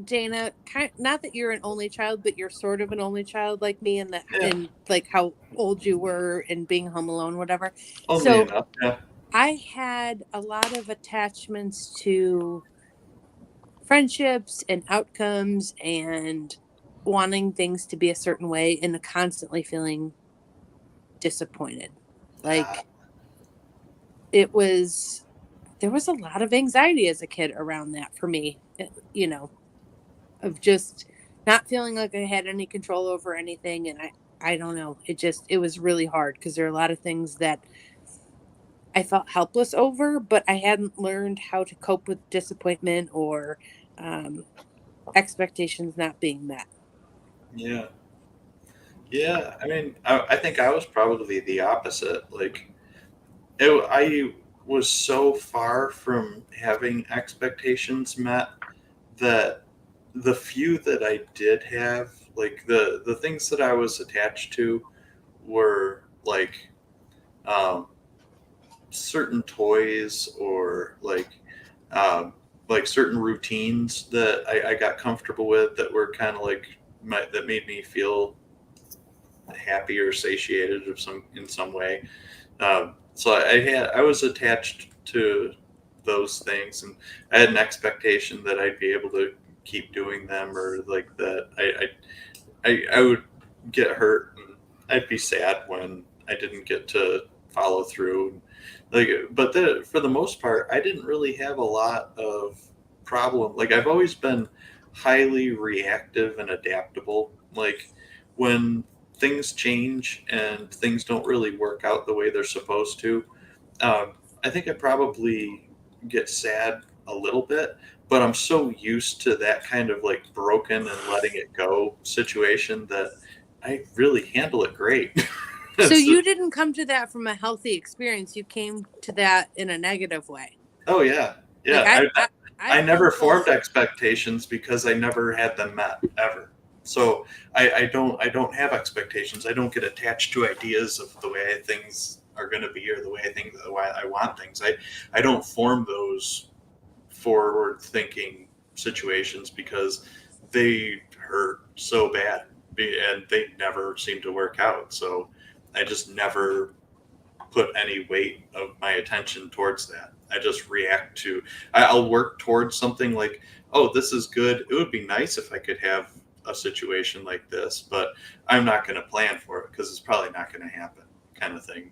Dana, not that you're an only child, but you're sort of an only child like me, and and like how old you were and being home alone, whatever. Only so- enough. Yeah. I had a lot of attachments to friendships and outcomes and wanting things to be a certain way and constantly feeling disappointed. There was a lot of anxiety as a kid around that for me, you know, of just not feeling like I had any control over anything. And I don't know, it was really hard because there are a lot of things that I felt helpless over, but I hadn't learned how to cope with disappointment or expectations not being met. Yeah. Yeah. I mean, I think I was probably the opposite. I was so far from having expectations met that the few that I did have, the things that I was attached to were certain toys or certain routines that I got comfortable with that were kind of that made me feel happy or satiated in some way. So I was attached to those things, and I had an expectation that I'd be able to keep doing them, or that I would get hurt and I'd be sad when I didn't get to follow through. But for the most part, I didn't really have a lot of problem. I've always been highly reactive and adaptable. When things change and things don't really work out the way they're supposed to, I think I probably get sad a little bit, but I'm so used to that kind of broken and letting it go situation that I really handle it great. So you didn't come to that from a healthy experience. You came to that in a negative way. Oh yeah. Yeah. I never felt formed those- expectations because I never had them met ever. So I don't have expectations. I don't get attached to ideas of the way things are going to be or the way I want things. I don't form those forward thinking situations because they hurt so bad and they never seem to work out. So I just never put any weight of my attention towards that. I just react to, I'll work towards something like, oh, this is good. It would be nice if I could have a situation like this, but I'm not going to plan for it because it's probably not going to happen, kind of thing.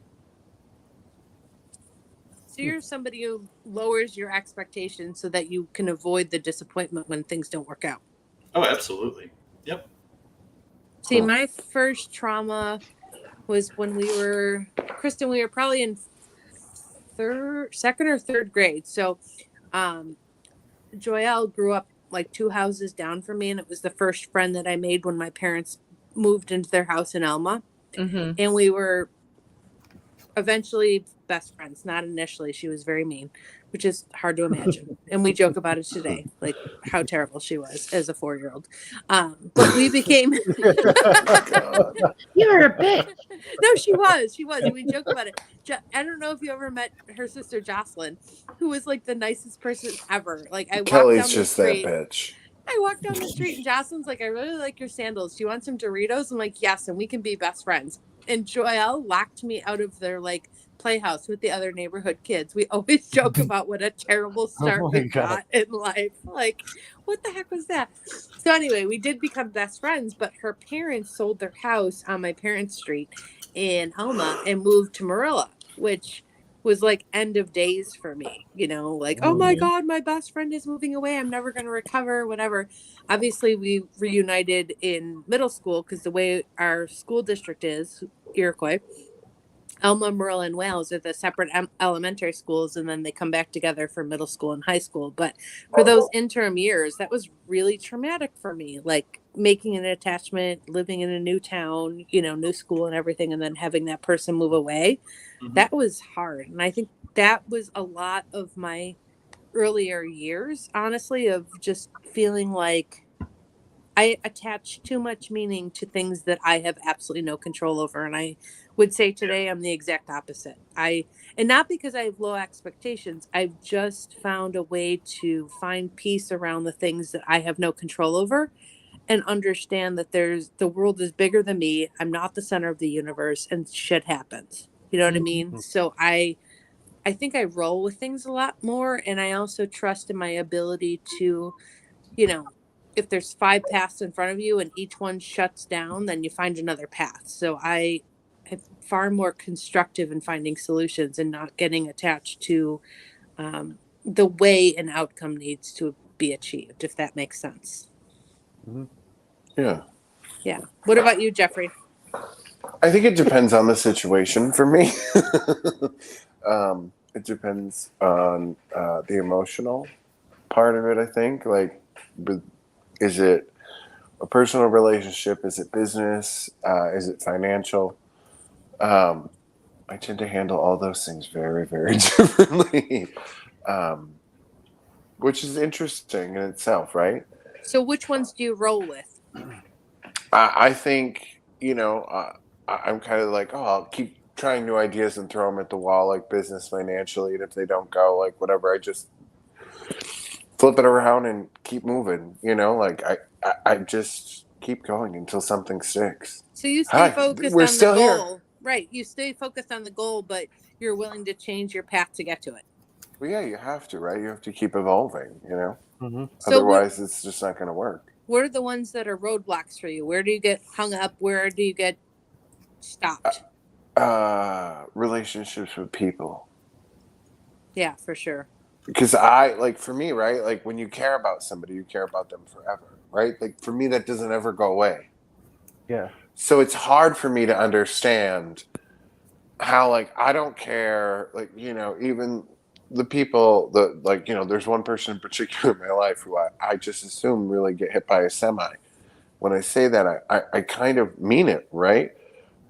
So you're somebody who lowers your expectations so that you can avoid the disappointment when things don't work out. Oh, absolutely. Yep. See, Huh. my first trauma was when Kristen, we were probably in second or third grade. So, Joelle grew up like 2 houses down from me, and it was the first friend that I made when my parents moved into their house in Elma. Mm-hmm. And we were eventually best friends. Not initially. She was very mean, which is hard to imagine. And we joke about it today, like how terrible she was as a 4-year-old. But we became. God. You're a bitch. No, she was. We joke about it. I don't know if you ever met her sister Jocelyn, who was like the nicest person ever. Like I walked Kelly's down the just street. that bitch. I walked down the street and Jocelyn's like, I really like your sandals. Do you want some Doritos? I'm like, yes, and we can be best friends. And Joelle locked me out of their like playhouse with the other neighborhood kids. We always joke about what a terrible start my we God. got in life. Like, what the heck was that? So anyway, we did become best friends, but her parents sold their house on my parents' street in Alma and moved to Marilla, which was like end of days for me, like, oh my God, my best friend is moving away. I'm never going to recover, whatever. Obviously, we reunited in middle school because the way our school district is, Iroquois, Elma, Marilla, and Wales are the separate elementary schools, and then they come back together for middle school and high school. But for those interim years, that was really traumatic for me, like making an attachment, living in a new town, new school and everything, and then having that person move away. Mhm. That was hard. And I think that was a lot of my earlier years, honestly, of just feeling like I attach too much meaning to things that I have absolutely no control over. And I would say today I'm the exact opposite. And not because I have low expectations, I've just found a way to find peace around the things that I have no control over and understand that the world is bigger than me. I'm not the center of the universe and shit happens. You know what I mean? So I think I roll with things a lot more. And I also trust in my ability to, if there's 5 paths in front of you and each one shuts down, then you find another path. So I am far more constructive in finding solutions and not getting attached to the way an outcome needs to be achieved, if that makes sense. Yeah. Yeah. What about you, Jeffrey? I think it depends on the situation for me. It depends on the emotional part of it, I think. Like, is it a personal relationship? Is it business? Is it financial? I tend to handle all those things very, very differently, which is interesting in itself, right? So which ones do you roll with? I think, I'm kind of like, I'll keep trying new ideas and throw them at the wall, like business, financially. And if they don't go, like whatever, I just flip it around and keep moving. Like I just keep going until something sticks. So you stay Hi, focused we're on still the here. goal. Right. You stay focused on the goal, but you're willing to change your path to get to it. Well, yeah, you have to, right? You have to keep evolving, Mhm. So Otherwise, it's just not going to work. what are the ones that are roadblocks for you? Where do you get hung up? Where do you get stopped? Relationships with people. Yeah, for sure. Because for me, right? Like when you care about somebody, you care about them forever, right? Like for me, that doesn't ever go away. Yeah. So it's hard for me to understand how, like, I don't care, like, even the people that, like, there's one person in particular in my life who I just assume really get hit by a semi. When I say that, I kind of mean it, right?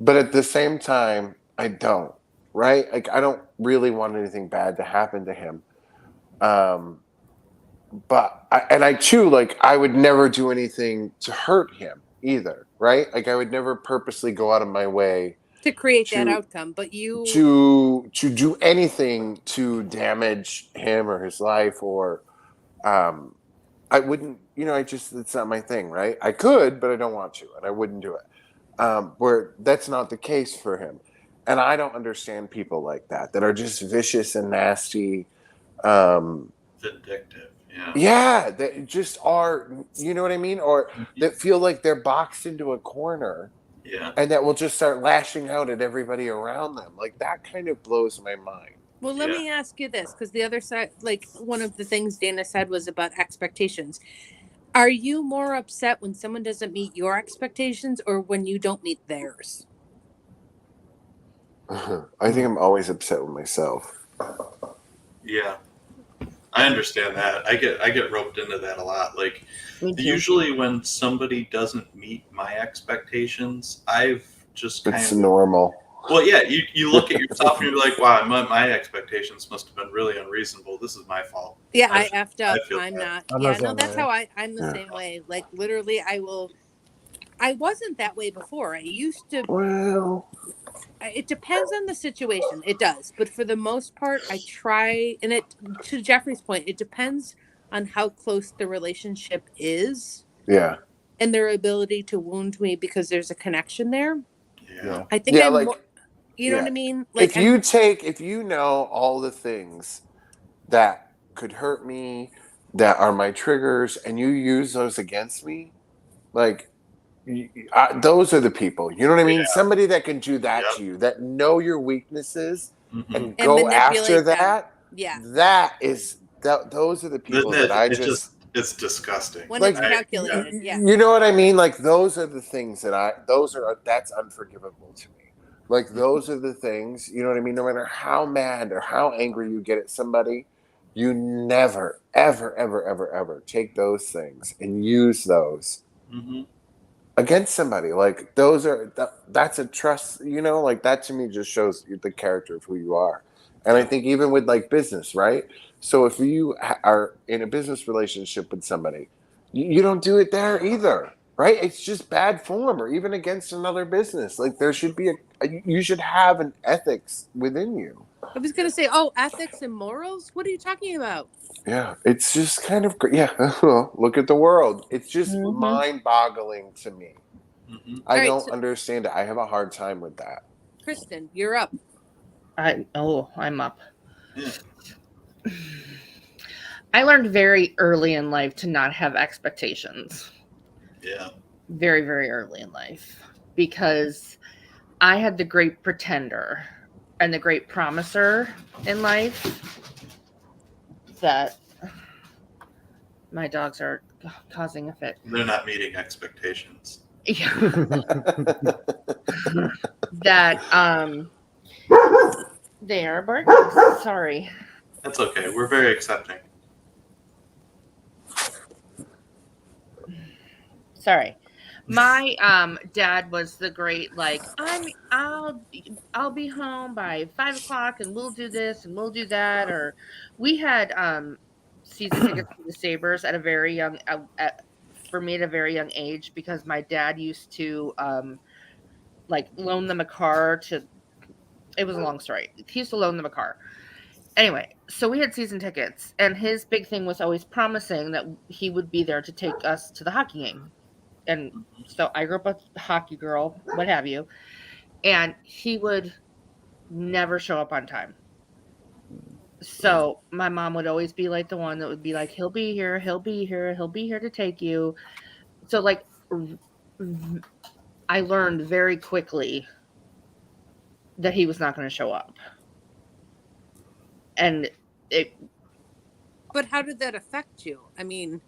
But at the same time, I don't, right? Like, I don't really want anything bad to happen to him. But I too, like, I would never do anything to hurt him either, right? Like, I would never purposely go out of my way To create that outcome, but you to do anything to damage him or his life, or I wouldn't, it's not my thing, right? I could, but I don't want to, and I wouldn't do it. Where that's not the case for him. And I don't understand people like that are just vicious and nasty. Vindictive. Yeah. Yeah, that just are, you know what I mean? Or that feel like they're boxed into a corner. Yeah. And that will just start lashing out at everybody around them. Like, that kind of blows my mind. Well, let Yeah. me ask you this, because the other side, like one of the things Dana said was about expectations. Are you more upset when someone doesn't meet your expectations or when you don't meet theirs? I think I'm always upset with myself. Yeah. I understand that. I get roped into that a lot. Like Me too. usually when somebody doesn't meet my expectations, I've just kind It's of normal. well, yeah. You look at yourself and you're like, wow, my expectations must have been really unreasonable. This is my fault. Yeah, I I f- effed I up. feel I'm bad. not. I'm Yeah, the no, same that's way. how I'm the Yeah. same way. Like literally, I wasn't that way before. I used to. Well, It depends on the situation. It does, but for the most part, I try. And it, to Jeffrey's point, it depends on how close the relationship is yeah. and their ability to wound me because there's a connection there. Yeah. I think Yeah, I'm like more. You know what yeah. I mean? Like If you know all the things that could hurt me, that are my triggers, and you use those against me, like those are the people. You know what I mean? Yeah. Somebody that can do that Yep. to you, that know your weaknesses Mm-hmm. and and go after manipulate them. that. Yeah, Those are the people that I just it's disgusting. when like. it's calculated. Yeah. You know what I mean? Like those are the things that's unforgivable to me. Like those are the things, you know what I mean? No matter how mad or how angry you get at somebody, you never, ever, ever, ever, ever take those things and use those Mm-hmm. against somebody. Like that's a trust, like that to me just shows the character of who you are. And I think even with like business, right? So if you are in a business relationship with somebody, you don't do it there either, right? It's just bad form, or even against another business. Like there should be you should have an ethics within you. I was gonna say, oh, ethics and morals. What are you talking about? Yeah, it's just kind of yeah. Well, look at the world. It's just Mhm. mind-boggling to me. Mm-hmm. I All right, don't so- understand it. I have a hard time with that. Kristen, you're up. I'm up. Yeah. I learned very early in life to not have expectations. Yeah. Very, very early in life. Because I had the great pretender and the great promiser in life that my dogs are causing a fit. They're not meeting expectations. That they are barking. Sorry. That's okay. We're very accepting. Sorry. My dad was the great like I'll be home by 5 o'clock and we'll do this and we'll do that. Or we had season tickets to the Sabres at a very young for me at a very young age, because my dad used to like loan them a car to. It was a long story. He used to loan them a car. Anyway, so we had season tickets, and his big thing was always promising that he would be there to take us to the hockey game. And so I grew up a hockey girl, what have you, and he would never show up on time. So my mom would always be like the one that would be like, he'll be here, he'll be here, he'll be here to take you. So like I learned very quickly that he was not going to show up. And it But how did that affect you? I mean,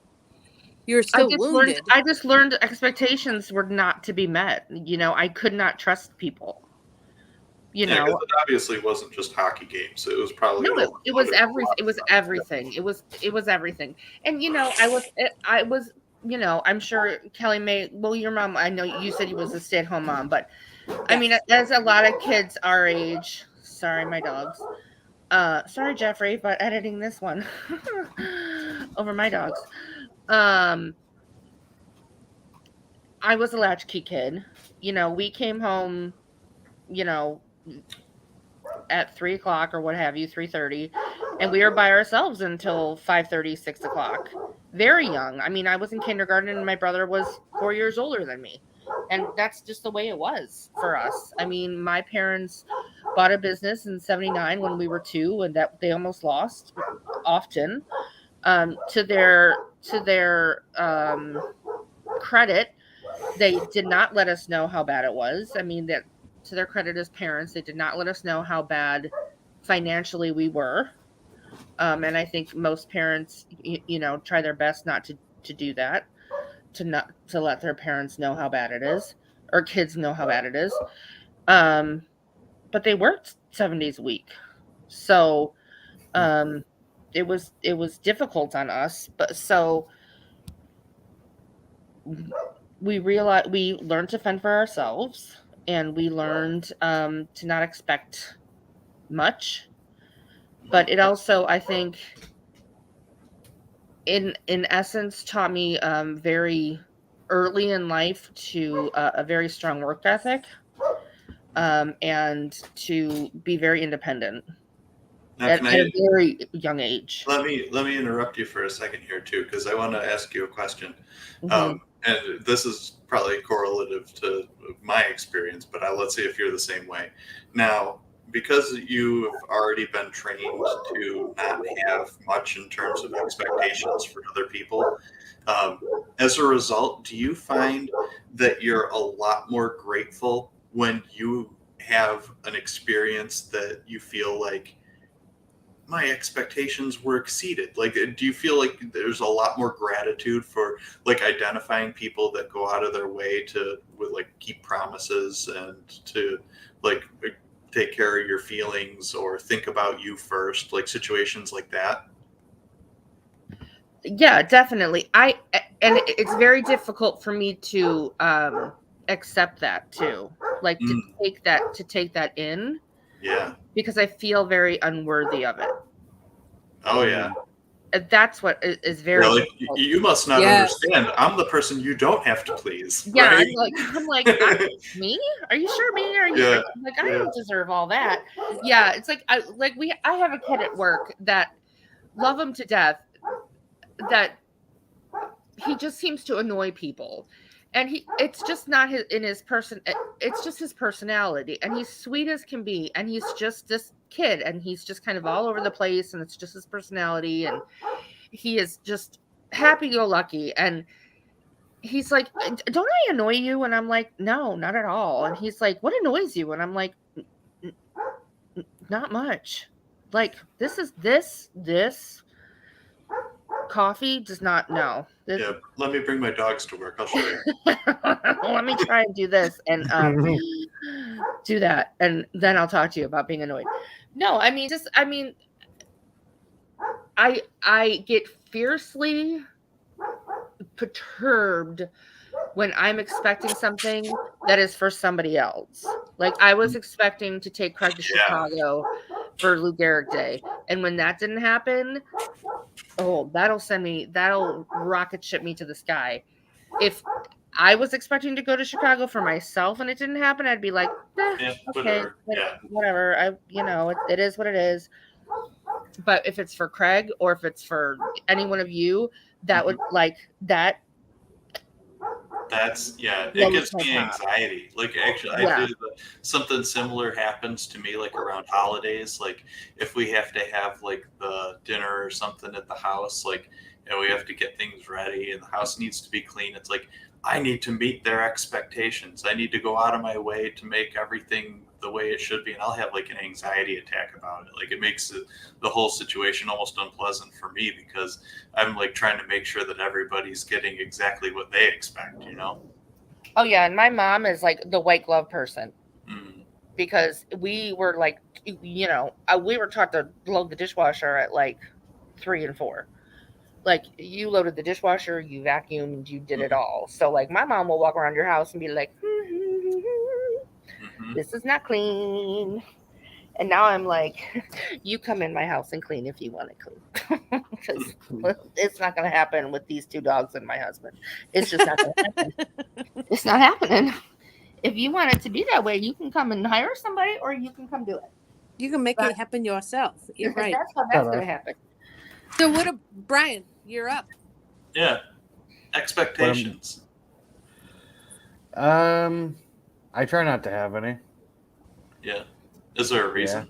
you're still wounded. I just learned expectations were not to be met. You know, I could not trust people. You Yeah, know, 'cause it obviously wasn't just hockey games. It was probably no, it was everything. It was everything. And you know, I was, you know, I'm sure Kelly may. Well, your mom, I know you said you was a stay-at-home mom, but I mean, as a lot of kids our age. Sorry, my dogs. Sorry, Jeffrey, but editing this one over my dogs. I was a latchkey kid. You know, we came home, you know, at 3 o'clock or what have you, 3:30, and we were by ourselves until 5:30, 6 o'clock. Very young. I mean, I was in kindergarten and my brother was 4 years older than me. And that's just the way it was for us. I mean, my parents bought a business in 79 when we were 2, and that they almost lost often. To their credit, they did not let us know how bad it was. I mean, that to their credit as parents, they did not let us know how bad financially we were. And I think most parents, try their best not to do that, to let their parents know how bad it is, or kids know how bad it is. But they worked 7 days a week. So it was difficult on us. But so we learned to fend for ourselves, and we learned to not expect much. But it also, I think, in essence, taught me very early in life to a very strong work ethic, and to be very independent Now, at can a very young age. let me interrupt you for a second here too, because I want to ask you a question. Mhm. And this is probably correlative to my experience, but let's see if you're the same way. Now, because you have already been trained to not have much in terms of expectations for other people, as a result, do you find that you're a lot more grateful when you have an experience that you feel like my expectations were exceeded? Like, do you feel like there's a lot more gratitude for like identifying people that go out of their way to like keep promises and to like take care of your feelings or think about you first, like situations like that? Yeah, definitely. And it's very difficult for me to accept that too. Like to take that in, Yeah. because I feel very unworthy of it. Oh yeah. And that's what is very Yeah, like difficult. you must not Yes. understand. I'm the person you don't have to please. Yeah, Right? I'm like, me? Are you sure me? Are you Yeah, like, I don't deserve all that. Yeah, it's like I have a kid at work that love him to death, that he just seems to annoy people. And it's just not his person. It's just his personality, and he's sweet as can be, and he's just this kid, and he's just kind of all over the place, and it's just his personality, and he is just happy-go-lucky. And he's like, don't I annoy you? And I'm like, no, not at all. And he's like, what annoys you? And I'm like, not much. Like, this coffee does not, no. yeah. Let me bring my dogs to work. I'll show you. Let me try and do this and do that, and then I'll talk to you about being annoyed. No, I mean, I get fiercely perturbed when I'm expecting something that is for somebody else. Like, I was expecting to take Craig to Chicago for Lou Gehrig Day, and when that didn't happen, that'll rocket ship me to the sky. If I was expecting to go to Chicago for myself and it didn't happen, I'd be like, okay, whatever. It is what it is. But if it's for Craig, or if it's for any one of you, that would that. That's it gives me anxiety. Like, actually, I do something similar happens to me like around holidays. Like, if we have to have like the dinner or something at the house, like, we have to get things ready and the house needs to be clean. It's like, I need to meet their expectations. I need to go out of my way to make everything the way it should be, and I'll have like an anxiety attack about it. Like, it makes the whole situation almost unpleasant for me, because I'm like trying to make sure that everybody's getting exactly what they expect, Oh yeah, and my mom is like the white glove person. Mm. Because we were like, we were taught to load the dishwasher at like 3 and 4. Like, you loaded the dishwasher, you vacuumed, you did it all. So like, my mom will walk around your house and be like, this is not clean. And now I'm like, you come in my house and clean if you want it clean. Because it's not going to happen with these 2 dogs and my husband. It's just not going to happen. It's not happening. If you want it to be that way, you can come and hire somebody, or you can come do it. You can make it happen yourself. You're right. That's how that's going to happen. So Brian, you're up. Yeah. Expectations. I try not to have any. Yeah. Is there a reason?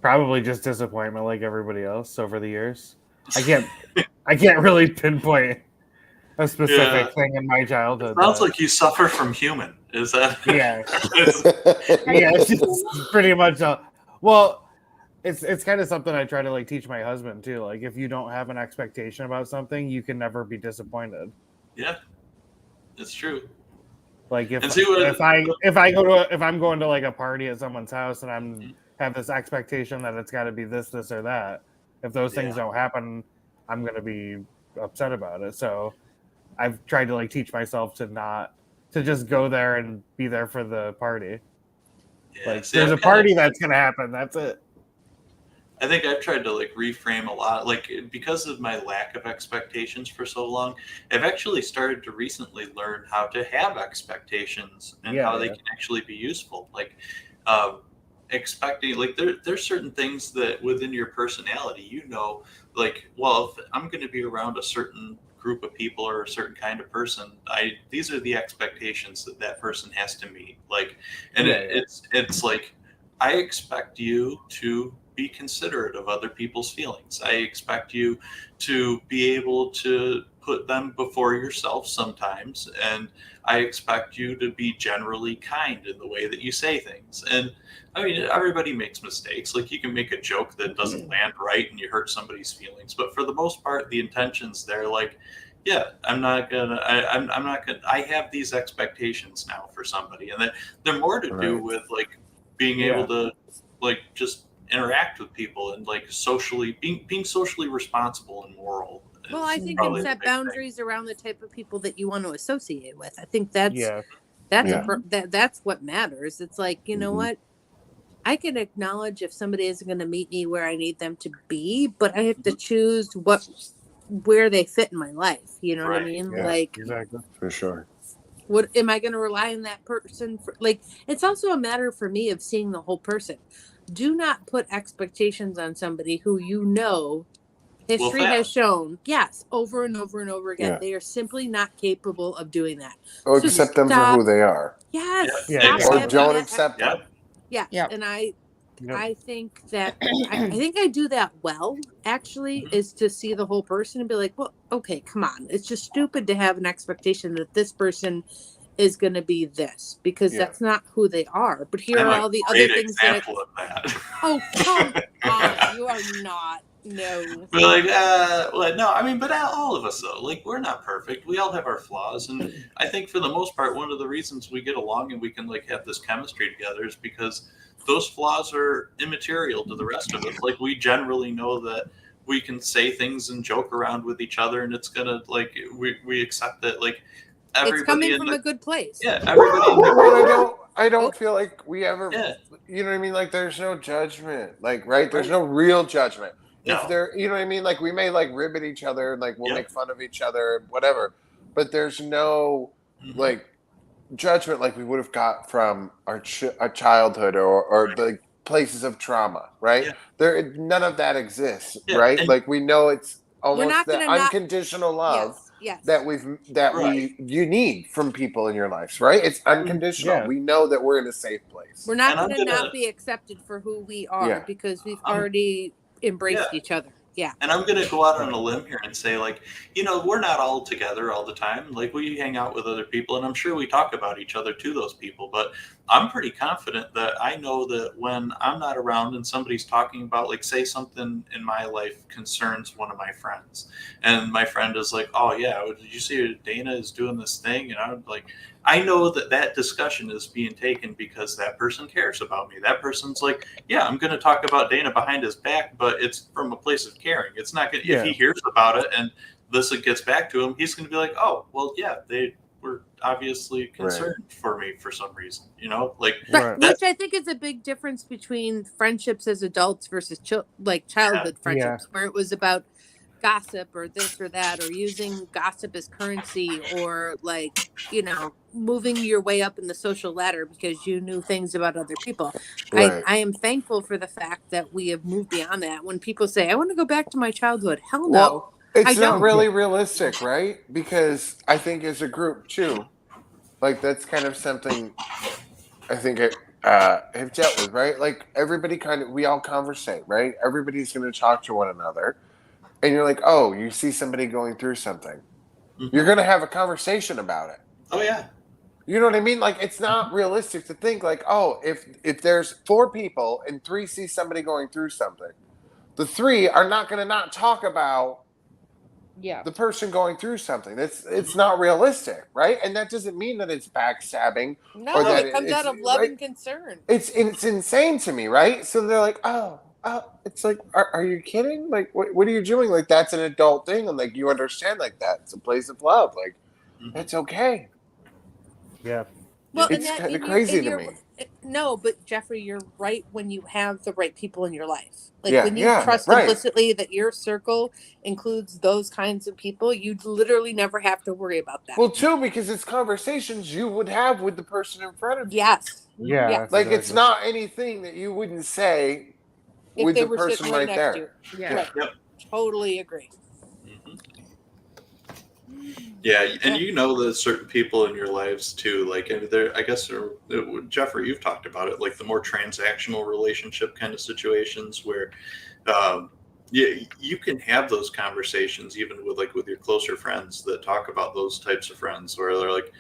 Probably just disappointment, like everybody else over the years. I can't really pinpoint. a specific Yeah. thing in my childhood. Sounds that- like you suffer from human. Is that? Yeah. Yeah, it's just pretty much well, it's kind of something I try to like teach my husband too. Like if you don't have an expectation about something, you can never be disappointed. Yeah, it's true. Like if And see what- if I'm going to like a party at someone's house and I'm have this expectation that it's got to be this or that, if those things Yeah. don't happen, I'm gonna be upset about it. So I've tried to like teach myself to just go there and be there for the party. Yeah, Like see, there's I've a party kinda- that's gonna happen. That's it. I think I've tried to like reframe a lot, like because of my lack of expectations for so long. I've actually started to recently learn how to have expectations and Yeah, how they yeah. can actually be useful. Like expecting, like there's certain things that within your personality, like, well, if I'm going to be around a certain group of people or a certain kind of person, these are the expectations that person has to meet. Like, and Yeah, yeah. it's like I expect you to be considerate of other people's feelings. I expect you to be able to put them before yourself sometimes, and I expect you to be generally kind in the way that you say things. And I mean, everybody makes mistakes. Like you can make a joke that doesn't land right and you hurt somebody's feelings, but for the most part, the intentions there, like, yeah, I'm not gonna. I have these expectations now for somebody, and they're more to do Right. with like being Yeah. able to like just interact with people and like socially being socially responsible and moral. Well, I is think probably and the set big thing. boundaries around the type of people that you want to associate with. I think that's Yeah. Yeah. that's what matters. It's like, you know Mhm. what? I can acknowledge if somebody isn't going to meet me where I need them to be, but I have to choose where they fit in my life. You know what I Right. mean? Yeah. Like, Exactly. For sure. what am I going to rely on that person for? Like, it's also a matter for me of seeing the whole person. Do not put expectations on somebody who history fail. has shown, yes, over and over and over again, Yeah. they are simply not capable of doing that. Or So accept them for stop- who they are. Yes, Yeah, stop yeah. Or having don't that- accept Yep. them. Yes, Yep. and I Yep. think that I think I do that well. Actually, Mhm. is to see the whole person and be like, well, okay, come on. It's just stupid to have an expectation that this person is going to be this because Yeah. that's not who they are. But here I'm are a all the other great things that. example of that. Oh, come on! You are not. No. But like, well, no, I mean, but all of us though, like, we're not perfect. We all have our flaws, and I think for the most part, one of the reasons we get along and we can like have this chemistry together is because those flaws are immaterial to the rest of us. Like, we generally know that we can say things and joke around with each other, and it's gonna like we accept that like everybody It's coming in from the, a good place. yeah, everybody in the Well, I don't Oh. feel like we ever, Yeah. you know what I mean? Like, there's no judgment, like, right? There's Right. no real judgment. No. If there, you know what I mean? Like, we may like rib at each other and like we'll Yeah. make fun of each other and whatever, but there's no Mhm. like judgment like we would have got from our childhood or Right. the places of trauma, right? Yeah. There, none of that exists, Yeah, right? and- Like, we know it's We're almost not the gonna not- unconditional love Yes. that Right. you need from people in your lives, right? It's unconditional. Yeah. We know that we're in a safe place. We're not And I'm going to gonna- not be accepted for who we are Yeah. because we've I'm- already embraced Yeah. each other. Yeah. And I'm going to go out on a limb here and say, like, we're not all together all the time. Like, we hang out with other people, and I'm sure we talk about each other to those people. But I'm pretty confident that I know that when I'm not around and somebody's talking about, like, say something in my life concerns one of my friends, and my friend is like, oh, yeah, did you see Dana is doing this thing? And I'm like, I know that discussion is being taken because that person cares about me. That person's like, yeah, I'm going to talk about Dana behind his back, but it's from a place of caring. It's not going to, Yeah. if he hears about it and this gets back to him, he's going to be like, oh, well, yeah, they were obviously concerned for me for some reason, like, Right. Which I think is a big difference between friendships as adults versus childhood friendships, where it was about gossip or this or that, or using gossip as currency, or like, moving your way up in the social ladder because you knew things about other people. Right. I am thankful for the fact that we have moved beyond that. When people say, I want to go back to my childhood, hell no. Well, it's I not don't. really realistic, right? Because I think as a group too, like, that's kind of something I think I have dealt with, right? Like, everybody we all conversate, right? Everybody's going to talk to one another, and you're like, oh, you see somebody going through something. You're going to have a conversation about it. Oh yeah. You know what I mean? Like, it's not realistic to think like, oh, if there's 4 people and 3 see somebody going through something, the 3 are not going to not talk about Yeah. the person going through something. It's not realistic, right? And that doesn't mean that it's backstabbing. No, Or that it comes it's- out of love right? and concern. It's insane to me, right? So they're like, oh, it's like, are you kidding? Like, what are you doing? Like, that's an adult thing, and like, you understand, like, that's a place of love. Like, Mhm. it's okay. Yeah. Well, It's and kinda and crazy and to you're- me. No, but Jeffrey, you're right when you have the right people in your life. Like Yeah, when you yeah, trust right. implicitly that your circle includes those kinds of people, you literally never have to worry about that. Well, too, because it's conversations you would have with the person in front of you. Yes. Yeah. Yeah. that's Like, it's exactly- not anything that you wouldn't say If with they the were person sitting right right next there. to you. Yeah. Right. Yep. Totally agree. Mhm. Yeah, and you know that certain people in your lives too, like, and there, I guess, Jeffrey, you've talked about it, like the more transactional relationship kind of situations where, you can have those conversations even with your closer friends that talk about those types of friends where they're like,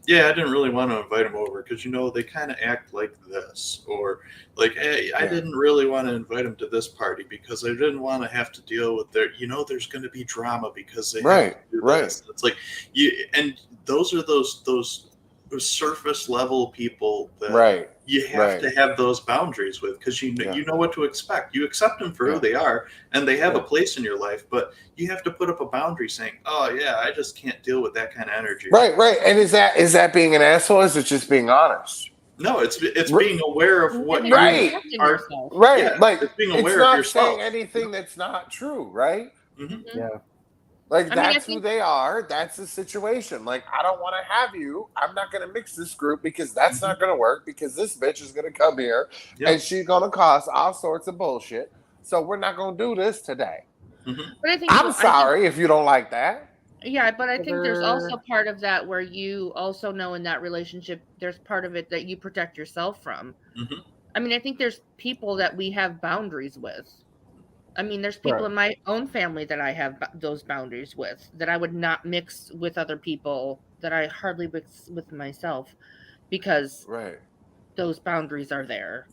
yeah, I didn't really want to invite them over because they kind of act like this, or like, hey, I Yeah. didn't really want to invite them to this party because I didn't want to have to deal with there's going to be drama because they have Right, to do right. this. It's like and those are those surface level people that Right. you have right. to have those boundaries with, because you know what to expect. You accept them for Yeah. who they are, and they have a Yeah. place in your life, but you have to put up a boundary saying, oh yeah, I just can't deal with that kind of energy. Right, right. And is that being an asshole? Or is it just being honest? No, it's Right. being aware of what And Right. accepting are. yourself. Right. Yeah, like, it's being it's aware of not yourself. saying anything that's not true, right? Mhm. Yeah. Like, I mean, I that's who think- they are. That's the situation. Like, I don't want to have you. I'm not going to mix this group because that's not going to work, because this bitch is going to come here Yep. and she's going to cause all sorts of bullshit. So we're not going to do this today. Mhm. But I think I'm sorry if you don't like that. Yeah, but I think there's also Never- part of that where you also know in that relationship, there's part of it that you protect yourself from. Mhm. I mean, I think there's people that we have boundaries with. I mean, there's people Right. in my own family that I have those boundaries with, that I would not mix with other people, that I hardly mix with myself, because Right. those boundaries are there.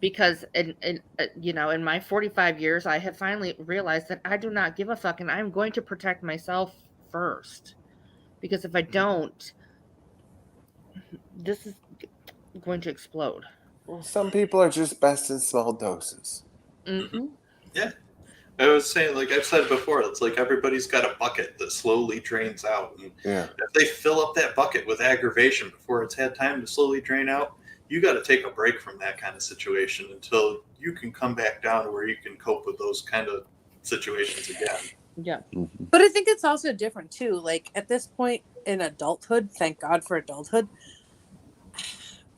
Because in my 45 years, I have finally realized that I do not give a fuck, and I'm going to protect myself first. Because if I don't, this is going to explode. Well, some people are just best in small doses. Mm-hmm. I was saying, like I've said before, it's like everybody's got a bucket that slowly drains out, and Yeah. if they fill up that bucket with aggravation before it's had time to slowly drain out, you got to take a break from that kind of situation until you can come back down to where you can cope with those kind of situations again. Yeah. But I think it's also different too. Like at this point in adulthood, thank God for adulthood.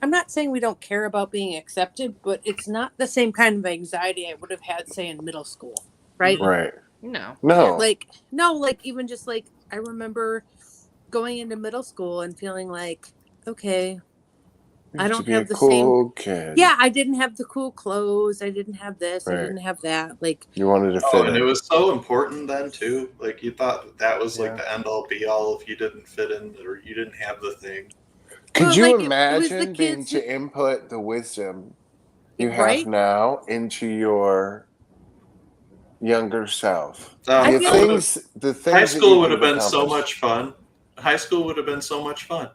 I'm not saying we don't care about being accepted, but it's not the same kind of anxiety I would have had, say, in middle school, right? Right. No. No. Like even just like I remember going into middle school and feeling like, okay, You I have don't to be have a the cool kid. yeah, I didn't have the cool clothes, I didn't have this, I Right. didn't have that. Like You wanted to Oh, fit and in. it was so important then too. Like you thought that was like Yeah. the end all be all if you didn't fit in or you didn't have the thing. Could Well, you like, it was the imagine being kids to who- input the wisdom you have Right? now into your younger self? I The feel- things High that school you would have could been so accomplish. much fun. High school would have been so much fun.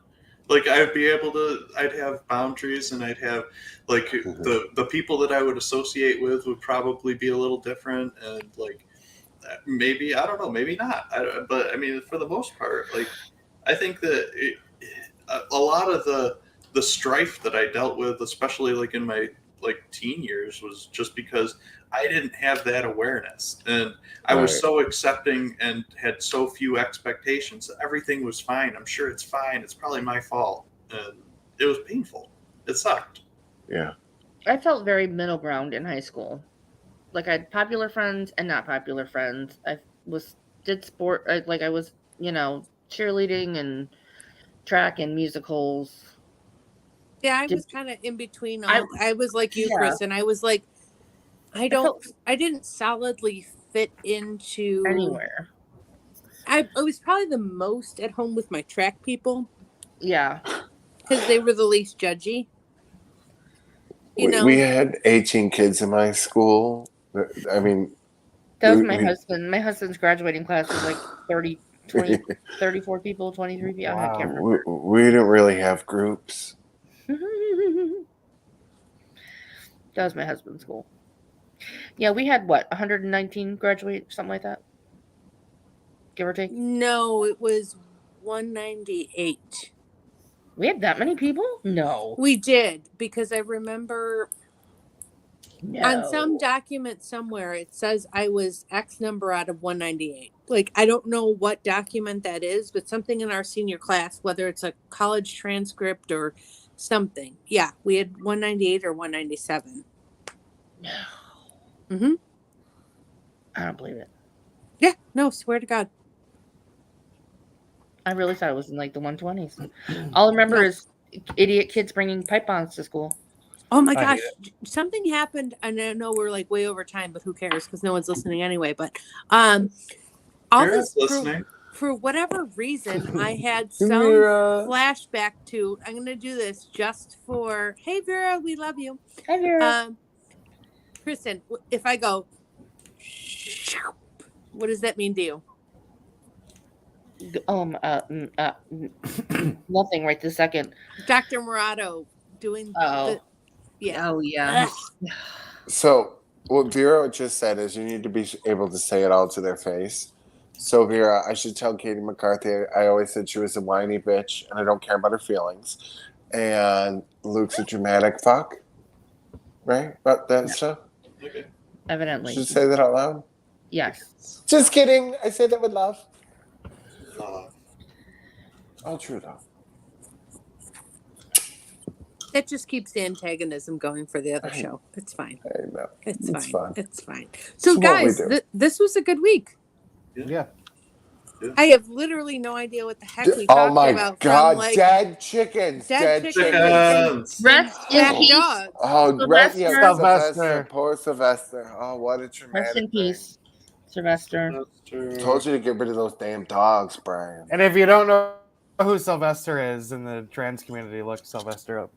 Like I'd have boundaries, and I'd have like the people that I would associate with would probably be a little different, and like maybe, I don't know, maybe not. But I mean, for the most part, like I think that a lot of the strife that I dealt with, especially like in my like teen years, was just because I didn't have that awareness, and I was Right. so accepting and had so few expectations that everything was fine. I'm sure it's fine. It's probably my fault, and it was painful. It sucked. Yeah. I felt very middle ground in high school. Like I had popular friends and not popular friends. I did sport, like I was, cheerleading and track and musicals. yeah, I Did- was kind of in between I- I was like you, Yeah. Chris, and I was like I felt- didn't solidly fit into Anywhere. I was probably the most at home with my track people Yeah. because they were the least judgy. You know, We had 18 kids in my school. I mean, That was we- my we- husband. My husband's graduating class was like 30, 20, 34 people, 23 people. I can't Wow. we didn't really have groups. remember. That was my husband's school. Yeah, we had what, 119 graduate, something like that? Give or take. no, it was 198. We had that many people? No. We did because I remember No. on some document somewhere it says I was X number out of 198. Like I don't know what document that is, but something in our senior class, whether it's a college transcript or something. Yeah, we had 198 or 197. No. Mhm. I don't believe it. Yeah, no, swear to God. I really thought it was in like the 120s. All I remember No. is idiot kids bringing pipe bombs to school. Oh my I gosh, hate something happened. And I know we're like way over time, but who cares? Because no one's listening anyway. But all Vera's this listening. for whatever reason, I had some Vera. flashback to. I'm gonna do this just for. Hey Vera, we love you. Hi, Vera. Kristen, if I go, what does that mean to you? Nothing right this second. Dr. Murato doing Oh. the. Yeah. Oh, yeah. So what Vera just said is you need to be able to say it all to their face. So Vera, I should tell Katie McCarthy I always said she was a whiny bitch and I don't care about her feelings. And Luke's a dramatic fuck. Right? About that stuff? Okay. Evidently. Should say that out loud? Yes. Just kidding. I say that with love. Uh, Oh, true though. That just keeps the antagonism going for the other Right. show. It's fine. I know. It's It's fine. fine. It's fine. So, It's what we guys, do. this was a good week. Yeah. I have literally no idea what the heck we Oh talked my about. god, from, like, dead chickens. dead Dead chickens. chickens. chickens. Rest in black peace. dogs. Oh, right, yeah, Sylvester. Sylvester. Poor Sylvester. Oh, what a traumatic Rest in thing. peace, Sylvester. That's true. Told you to get rid of those damn dogs, Brian. And if you don't know who Sylvester is in the trans community, look Sylvester up.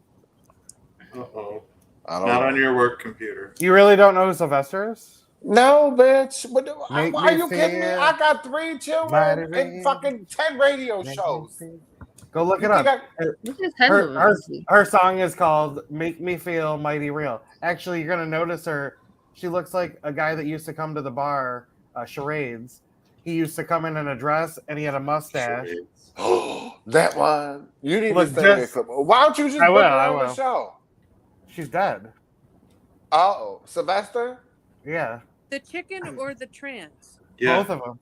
Uh-oh. I don't Not know. on your work computer. You really don't know who Sylvester is? No, bitch. Make Are me you kidding me? feel I got 3 mighty children and real. fucking 10 radio shows. Go look You it up. think Look at his head Her, moving. her, her song is called Make Me Feel Mighty Real. Actually, you're going to notice her. She looks like a guy that used to come to the bar, Charades. He used to come in a dress and he had a mustache. That one. You need Look, to send me a just- clip. Why don't you just I put will, her I on the will. show? She's dead. Oh, Sylvester? Yeah, The chicken or the trans? Yeah. both of them.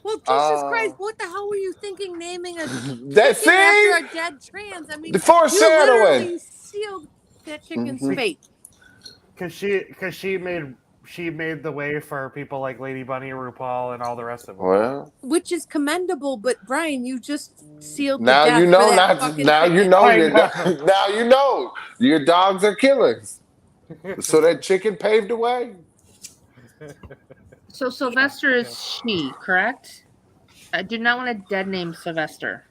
Well, Jesus Oh. Christ, what the hell were you thinking naming a That chicken see? after a dead trans? I mean, The you foreshadowing. literally sealed that chicken's Mhm. fate. Because she made the way for people like Lady Bunny, RuPaul, and all the rest of them. Well, Which is commendable, but Brian, you just sealed the now death you know for that not. fucking Now you chicken. know. I Your, know. now you know your dogs are killers. So that chicken paved the way. So Sylvester is she, correct? I do not want a dead name Sylvester.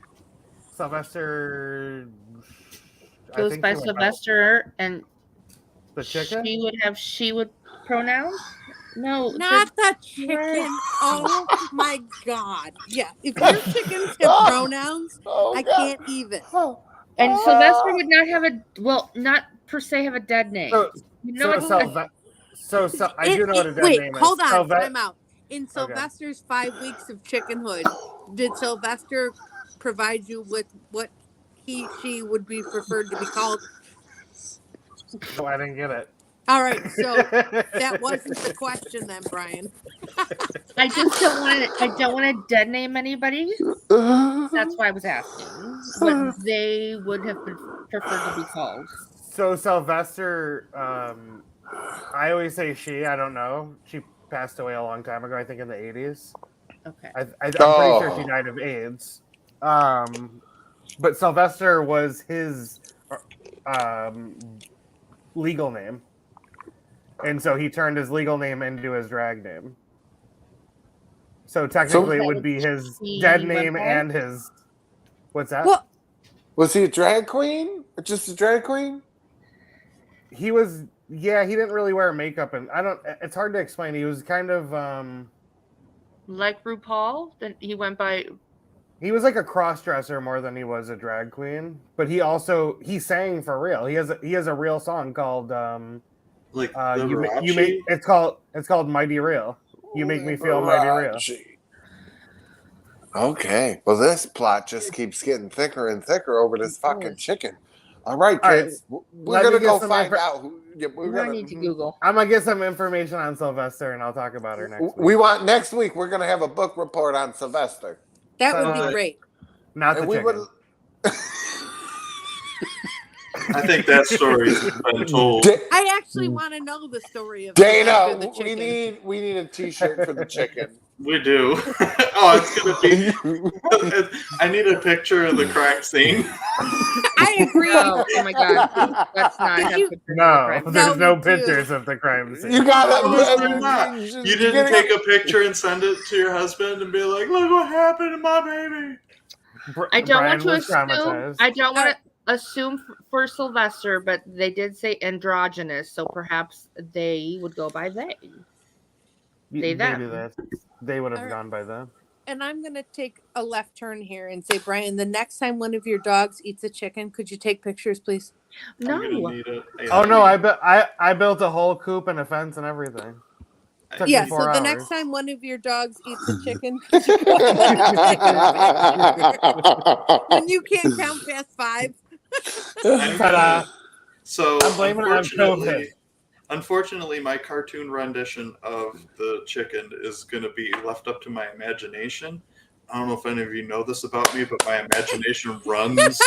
Sylvester I Goes think by he went Sylvester, and the chicken. she would have she would pronouns. No, Not the chicken. Oh my God. Yeah. If your chickens have pronouns, Oh, I God. can't even. and Ah. Sylvester would not have not per se have a dead name. So, You know so, what? I do know what a dead wait, name is. hold on. Sylve- Time out. In Sylvester's 5 weeks of chickenhood, did Sylvester provide you with what she would be preferred to be called? Oh, I didn't get it. All right, so that wasn't the question then, Brian. I just don't want to. I don't want to dead name anybody. That's why I was asking what they would have preferred to be called. So Sylvester, I always say she. I don't know. She passed away a long time ago. I think in the 80s. Okay. I'm pretty Oh. sure she died of AIDS. But Sylvester was his legal name, and so he turned his legal name into his drag name. So technically, it would be his He dead went name home? and his. What's that? Well, Was he a drag queen? Or just a drag queen? He was. Yeah, he didn't really wear makeup, and I don't. It's hard to explain. He was kind of. Like RuPaul, then he went by. He was like a cross dresser more than he was a drag queen. But he sang for real. He has a real song called Like the you make it's called Mighty Real. You make me feel mighty real. Okay. Well, this plot just keeps getting thicker and thicker over this fucking chicken. All right, All right, kids. We're let gonna me get go some find info- out who. Yeah, we're I gonna need to Google. I'm gonna get some information on Sylvester, and I'll talk about her next week. We want next week. We're gonna have a book report on Sylvester. that would Uh, be great. Not the And we chicken. would. I think that story's been told. I actually want to know the story of Dana, Sylvester the we chicken. need a T-shirt for the chicken. We do. Oh, it's gonna be. I need a picture of the crime scene. I agree. Oh my god, let's not have You- pictures of the No, crime. there's No, no me too. pictures of the crime scene. You gotta. Why not? You didn't take a picture and send it to your husband and be like, "Look what happened to my baby." I don't Brian want to was assume. traumatized. I don't want to assume for Sylvester, but they did say androgynous, so perhaps they would go by they. Maybe them. that they would have Alright. gone by them. And I'm going to take a left turn here and say, Brian, the next time one of your dogs eats a chicken, could you take pictures, please? I'm gonna No, need it. Oh no, I built a whole coop and a fence and everything. Took me Yeah, so 4 the hours. next time one of your dogs eats a chicken, could you go ahead and you can't count past 5. Ta-da. So I'm blaming it on COVID. Unfortunately, my cartoon rendition of the chicken is going to be left up to my imagination. I don't know if any of you know this about me, but my imagination runs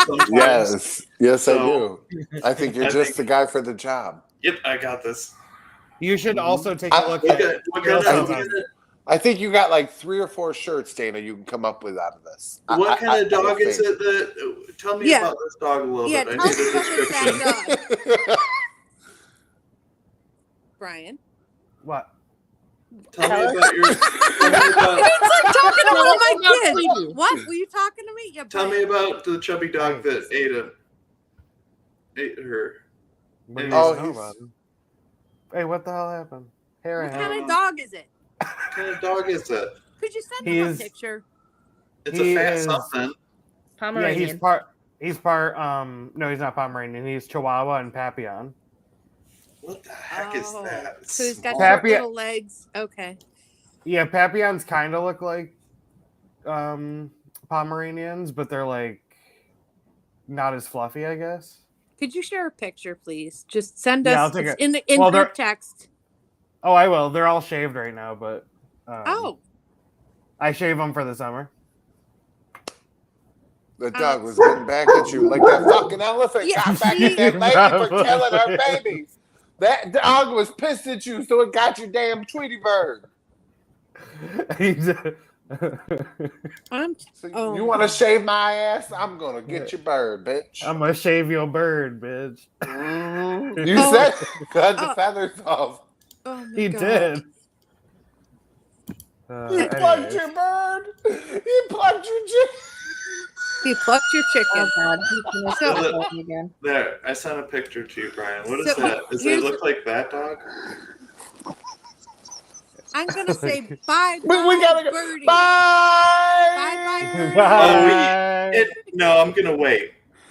sometimes. Yes, I So- do. I think you're I just think- the guy for the job. Yep, I got this. You should also take a look Look at. at, look at I think you got like 3 or 4 shirts, Dana. You can come up with out of this. what kind of dog is think. it that? Tell me Yeah. about this dog a little Yeah, bit. I tell need me a about this description. sad dog, Brian. What? Tell me about your. Tell me about, It's like talking to one of my No, kids. please. What? Were you talking to me? Yeah, tell Brian. me about the chubby dog that ate her. What do you Oh, know he's- about him? Hey, what the hell happened? Hair What and kind hair. of dog is it? What kind of dog is it? Could you send him a He's- picture? It's He a fat is- something. Yeah, Pomeranian. he's part no, he's not Pomeranian. He's Chihuahua and Papillon. What the heck is Oh, that? So he's got Small. short Papillon- little legs. Okay. Yeah, Papillons kind of look like Pomeranians, but they're like not as fluffy, I guess. Could you share a picture, please? Just send Yeah, I'll us take it's it. in Well, group they're- text. Oh, I will. They're all shaved right now, but Oh, I shave them for the summer. The dog was getting back at you like that fucking elephant Yeah, got back see? at that lady for killing her babies. That dog was pissed at you, so it got your damn Tweety bird. I'm So Oh. you want to shave my ass? I'm gonna get your bird, bitch. I'm gonna shave your bird, bitch. You Oh. said cut the Oh. feathers off. oh my He God. did. He plucked Anyways. your bird. He plucked your chicken. He plucked your chicken. Oh God, he's gonna So- say that again. There, I sent a picture to you, Brian. What is So, that? Does it here's- look like that dog? I'm gonna say bye, We gotta go. birdie. Bye. Bye, bye, birdie. Bye. No, I'm gonna wait.